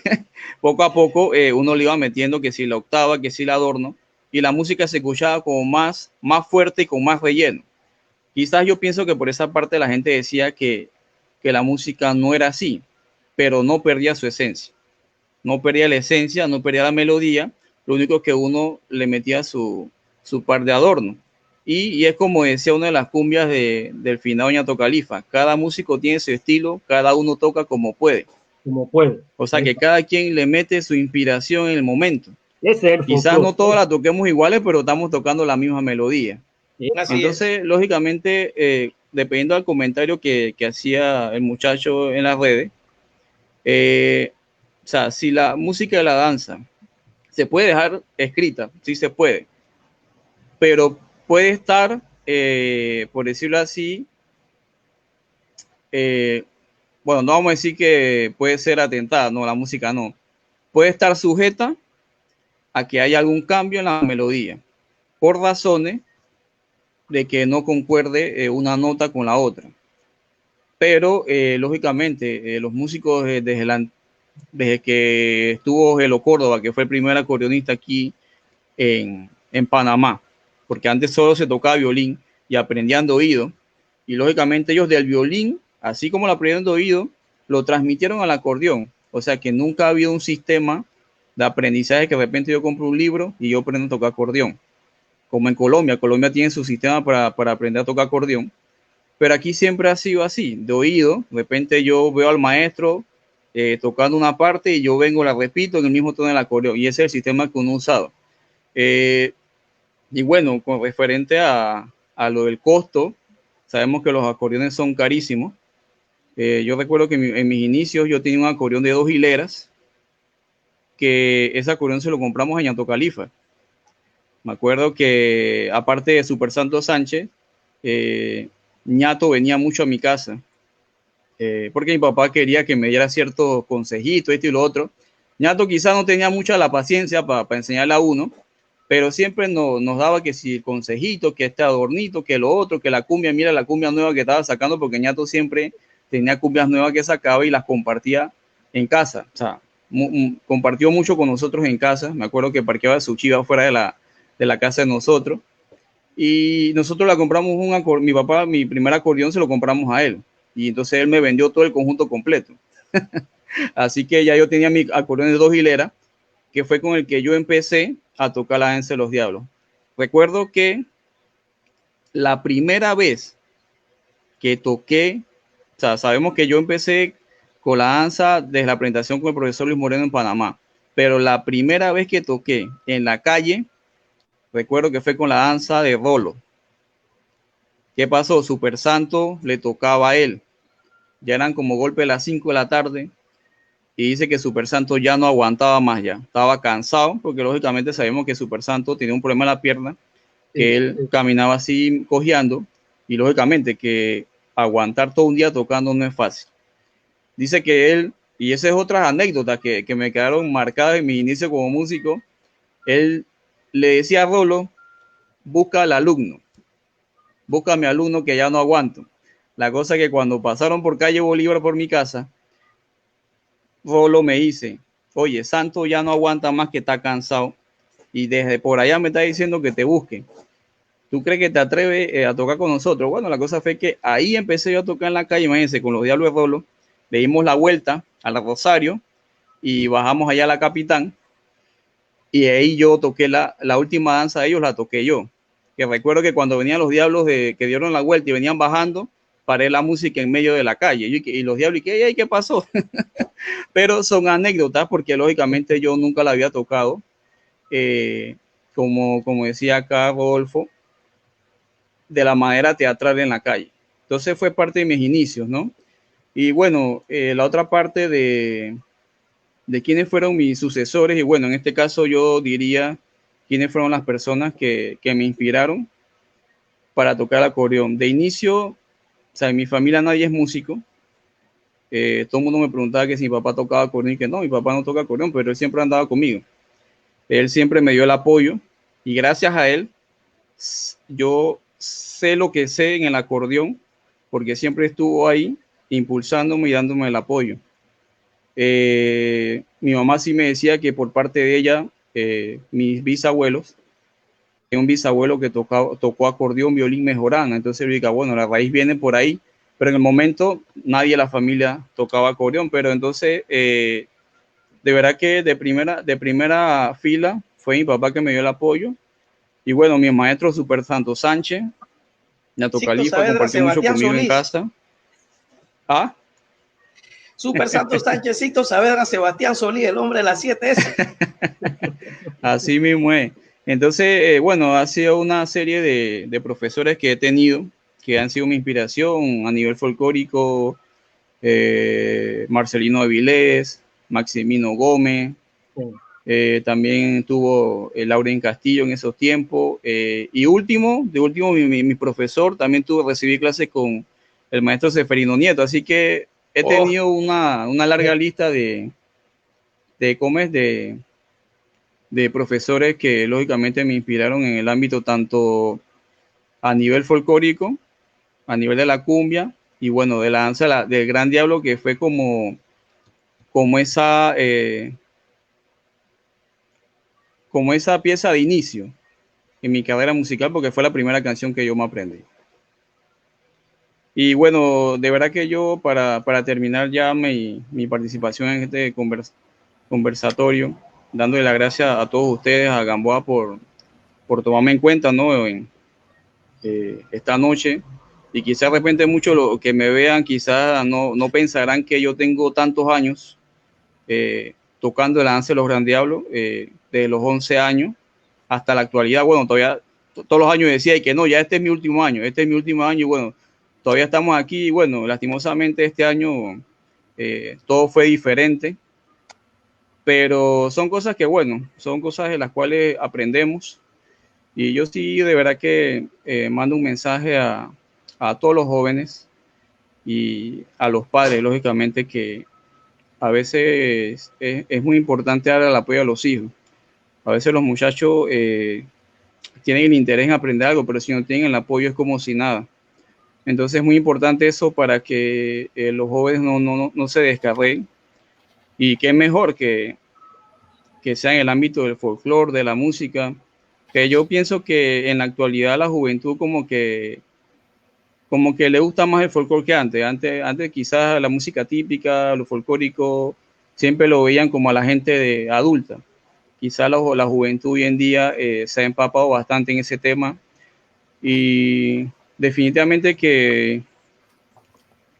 poco a poco uno le iba metiendo que si la octava, que si la adorno, y la música se escuchaba como más fuerte y con más relleno. Quizás yo pienso que por esa parte la gente decía que la música no era así, pero no perdía su esencia. No perdía la esencia, no perdía la melodía, lo único que uno le metía su par de adorno. Y es como decía una de las cumbias del finado Ñato Califa, cada músico tiene su estilo, cada uno toca como puede. O sea que cada quien le mete su inspiración en el momento. Quizás no todos la toquemos iguales, pero estamos tocando la misma melodía. Entonces, lógicamente, dependiendo del comentario que hacía el muchacho en las redes, o sea, si la música de la danza se puede dejar escrita, sí se puede, pero puede estar, por decirlo así, bueno, no vamos a decir que puede ser atentada, no, la música no. Puede estar sujeta a que haya algún cambio en la melodía, por razones de que no concuerde una nota con la otra. Pero, lógicamente, los músicos desde que estuvo Gelo Córdoba, que fue el primer acordeonista aquí en Panamá, porque antes solo se tocaba violín y aprendían de oído, y lógicamente ellos del violín, así como lo aprendieron de oído, lo transmitieron al acordeón. O sea que nunca ha habido un sistema de aprendizaje que de repente yo compro un libro y yo aprendo a tocar acordeón. Como en Colombia tiene su sistema para aprender a tocar acordeón, pero aquí siempre ha sido así, de oído. De repente yo veo al maestro tocando una parte y yo vengo, la repito en el mismo tono del acordeón, y ese es el sistema que uno ha usado. Y bueno, con referente a lo del costo, sabemos que los acordeones son carísimos. Yo recuerdo que en mis inicios yo tenía un acordeón de 2 hileras, que ese acordeón se lo compramos a Ñato Califa. Me acuerdo que aparte de Super Santo Sánchez, Ñato venía mucho a mi casa, porque mi papá quería que me diera ciertos consejitos, esto y lo otro. Ñato quizás no tenía mucha la paciencia para enseñarle a uno, pero siempre nos daba que si el consejito, que este adornito, que lo otro, que la cumbia, mira la cumbia nueva que estaba sacando, porque Ñato siempre tenía cumbias nuevas que sacaba y las compartía en casa. O sea, compartió mucho con nosotros en casa. Me acuerdo que parqueaba su chiva fuera de la casa de nosotros. Y nosotros la compramos mi papá, mi primer acordeón se lo compramos a él. Y entonces él me vendió todo el conjunto completo. Así que ya yo tenía mi acordeón de 2 hileras, que fue con el que yo empecé a tocar la danza de los diablos. Recuerdo que la primera vez que toqué, o sea, sabemos que yo empecé con la danza desde la presentación con el profesor Luis Moreno en Panamá, pero la primera vez que toqué en la calle, recuerdo que fue con la danza de Rolo. ¿Qué pasó? Super Santo le tocaba a él. Ya eran como golpe de las 5 de la tarde y dice que Super Santo ya no aguantaba más ya. Estaba cansado porque lógicamente sabemos que Super Santo tenía un problema en la pierna, que él caminaba así cojeando y lógicamente que aguantar todo un día tocando no es fácil. Dice que él, y esas es otras anécdotas que me quedaron marcadas en mi inicio como músico, él le decía a Rolo, busca al alumno, busca a mi alumno que ya no aguanto. La cosa es que cuando pasaron por calle Bolívar por mi casa, Rolo me dice, oye, Santo ya no aguanta más, que está cansado y desde por allá me está diciendo que te busque. ¿Tú crees que te atreves a tocar con nosotros? Bueno, la cosa fue que ahí empecé yo a tocar en la calle, imagínense, con los Diablos de Rolo. Le dimos la vuelta a la Rosario y bajamos allá a la Capitán. Y ahí yo toqué la última danza de ellos, la toqué yo. Que recuerdo que cuando venían los Diablos que dieron la vuelta y venían bajando, paré la música en medio de la calle. Y los Diablos, ¿qué pasó? Pero son anécdotas porque lógicamente yo nunca la había tocado. Como decía acá Rodolfo, de la manera teatral en la calle. Entonces fue parte de mis inicios, ¿no? Y bueno, la otra parte de quiénes fueron mis sucesores, y bueno, en este caso yo diría quiénes fueron las personas que me inspiraron para tocar el acordeón. De inicio, o sea, en mi familia nadie es músico. Todo el mundo me preguntaba que si mi papá tocaba acordeón y que no, mi papá no toca acordeón, pero él siempre andaba conmigo. Él siempre me dio el apoyo y gracias a él yo sé lo que sé en el acordeón porque siempre estuvo ahí impulsándome y dándome el apoyo. Mi mamá sí me decía que por parte de ella, mis bisabuelos, un bisabuelo que tocó acordeón, violín, mejorana. Entonces yo digo, bueno, la raíz viene por ahí, pero en el momento nadie de la familia tocaba acordeón, pero entonces de verdad que de primera fila fue mi papá que me dio el apoyo. Y bueno, mi maestro Super Santo Sánchez, Nato Califa, compartió mucho conmigo en casa. ¿Ah? Super Santo Sánchezito Saavedra Sebastián Solís, el hombre de las 7S. Así mismo es. Entonces, bueno, ha sido una serie de profesores que he tenido, que han sido mi inspiración a nivel folclórico. Marcelino Avilés, Maximino Gómez, también tuvo Lauren Castillo en esos tiempos. Y último, mi profesor, también recibí clases con el maestro Seferino Nieto. Así que he tenido una larga lista de profesores que lógicamente me inspiraron en el ámbito tanto a nivel folclórico, a nivel de la cumbia y bueno, de la danza del Gran Diablo, que fue como esa pieza de inicio en mi carrera musical, porque fue la primera canción que yo me aprendí. Y bueno, de verdad que yo para terminar ya mi participación en este conversatorio, dándole las gracias a todos ustedes, a Gamboa por tomarme en cuenta, ¿no? Esta noche. Y quizás de repente muchos los que me vean quizás no pensarán que yo tengo tantos años tocando la danza de los Gran Diablos, de los 11 años hasta la actualidad. Bueno, todavía todos los años decía y que no, ya este es mi último año y bueno, todavía estamos aquí y bueno, lastimosamente este año todo fue diferente. Pero son cosas que, bueno, son cosas de las cuales aprendemos. Y yo sí, de verdad que mando un mensaje a todos los jóvenes y a los padres, lógicamente, que a veces es muy importante dar el apoyo a los hijos. A veces los muchachos tienen el interés en aprender algo, pero si no tienen el apoyo es como si nada. Entonces es muy importante eso para que los jóvenes no se descarreen. Y qué mejor que sea en el ámbito del folclore, de la música, que yo pienso que en la actualidad la juventud como que le gusta más el folclore que antes. Antes quizás la música típica, lo folclórico, siempre lo veían como a la gente de adulta. Quizás la juventud hoy en día se ha empapado bastante en ese tema y definitivamente que,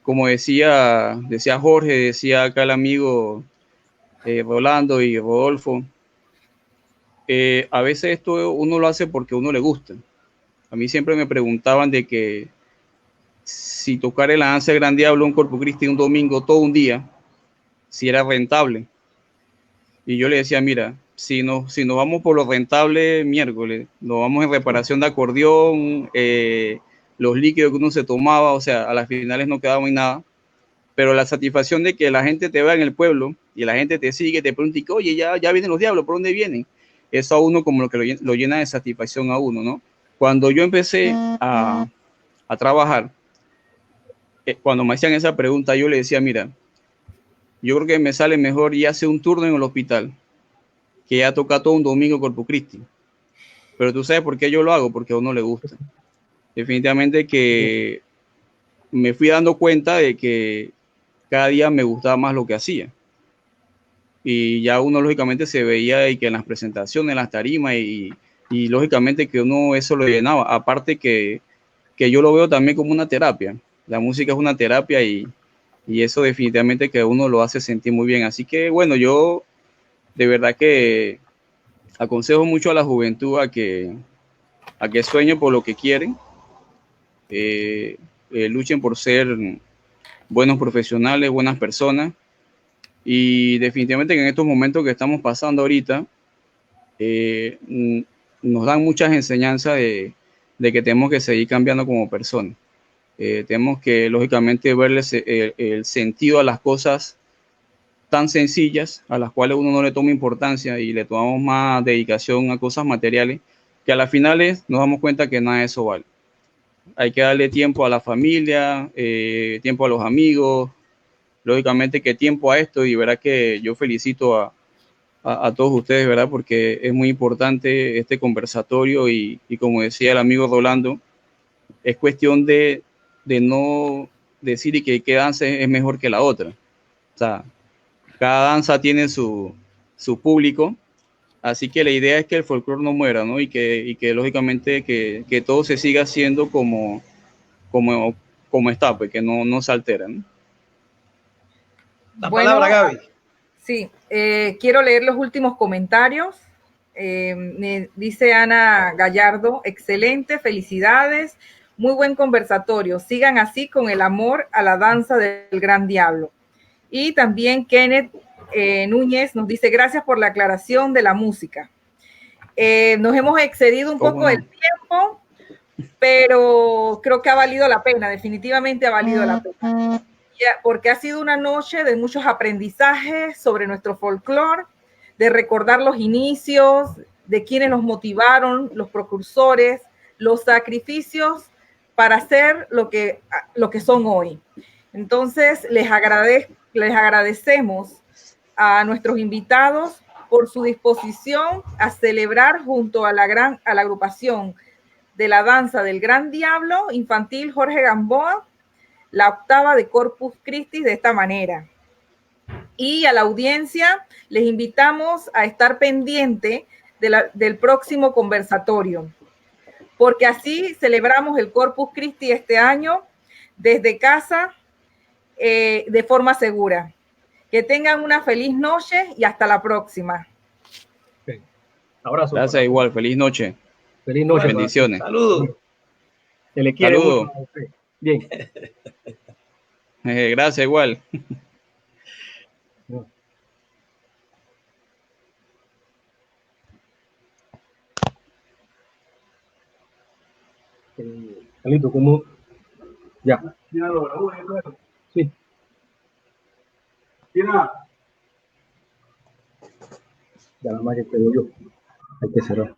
como decía Jorge, decía acá el amigo Rolando y Rodolfo, a veces esto uno lo hace porque a uno le gusta. A mí siempre me preguntaban de que si tocar el Danza del Gran Diablo en Corpus Christi un domingo todo un día, si era rentable. Y yo le decía, mira, si nos vamos por lo rentable miércoles, nos vamos en reparación de acordeón, los líquidos que uno se tomaba, o sea, a las finales no quedaba en nada, pero la satisfacción de que la gente te vea en el pueblo y la gente te sigue, te pregunta, oye, ya vienen los diablos, ¿por dónde vienen? Eso a uno como lo que lo llena de satisfacción a uno, ¿no? Cuando yo empecé a trabajar, cuando me hacían esa pregunta, yo le decía, mira, yo creo que me sale mejor ya hacer un turno en el hospital que ya toca todo un domingo Corpus Christi. Pero tú sabes por qué yo lo hago, porque a uno le gusta. Definitivamente que me fui dando cuenta de que cada día me gustaba más lo que hacía. Y ya uno lógicamente se veía y que en las presentaciones, en las tarimas y lógicamente que uno eso lo llenaba. Aparte que yo lo veo también como una terapia. La música es una terapia y eso definitivamente que uno lo hace sentir muy bien. Así que bueno, yo de verdad que aconsejo mucho a la juventud a que sueñen por lo que quieren, luchen por ser buenos profesionales, buenas personas y definitivamente que en estos momentos que estamos pasando ahorita nos dan muchas enseñanzas de que tenemos que seguir cambiando como personas. Tenemos que lógicamente verle el sentido a las cosas tan sencillas a las cuales uno no le toma importancia y le tomamos más dedicación a cosas materiales, que a las finales nos damos cuenta que nada de eso vale. Hay que darle tiempo a la familia, tiempo a los amigos, lógicamente que tiempo a esto, y verá que yo felicito a todos ustedes, ¿verdad? Porque es muy importante este conversatorio y como decía el amigo Rolando, es cuestión de no decir y que danza es mejor que la otra. O sea, cada danza tiene su público, así que la idea es que el folclore no muera, ¿no? Y que lógicamente que todo se siga haciendo como está, pues que no se altera, ¿no? La palabra, Gaby. Sí, quiero leer los últimos comentarios. Me dice Ana Gallardo, excelente, felicidades, muy buen conversatorio, sigan así con el amor a la danza del Gran Diablo. Y también Kenneth Núñez nos dice, gracias por la aclaración de la música. Nos hemos excedido un poco el tiempo, pero creo que ha valido la pena, definitivamente ha valido la pena, porque ha sido una noche de muchos aprendizajes sobre nuestro folclore, de recordar los inicios, de quienes nos motivaron, los precursores, los sacrificios para hacer lo que son hoy. Entonces, les agradecemos a nuestros invitados por su disposición a celebrar junto a la agrupación de la danza del Gran Diablo infantil Jorge Gamboa, la octava de Corpus Christi de esta manera. Y a la audiencia les invitamos a estar pendiente del próximo conversatorio, porque así celebramos el Corpus Christi este año desde casa, de forma segura. Que tengan una feliz noche y hasta la próxima. Okay. Abrazo. Gracias, igual. Feliz noche. Feliz noche. Bendiciones. Saludos. Se le quiere Saludos. mucho a usted. Bien. Gracias, igual. Carlito, ¿cómo? Ya. Sí. Mira. Ya nada más que quedo yo. Hay que cerrar.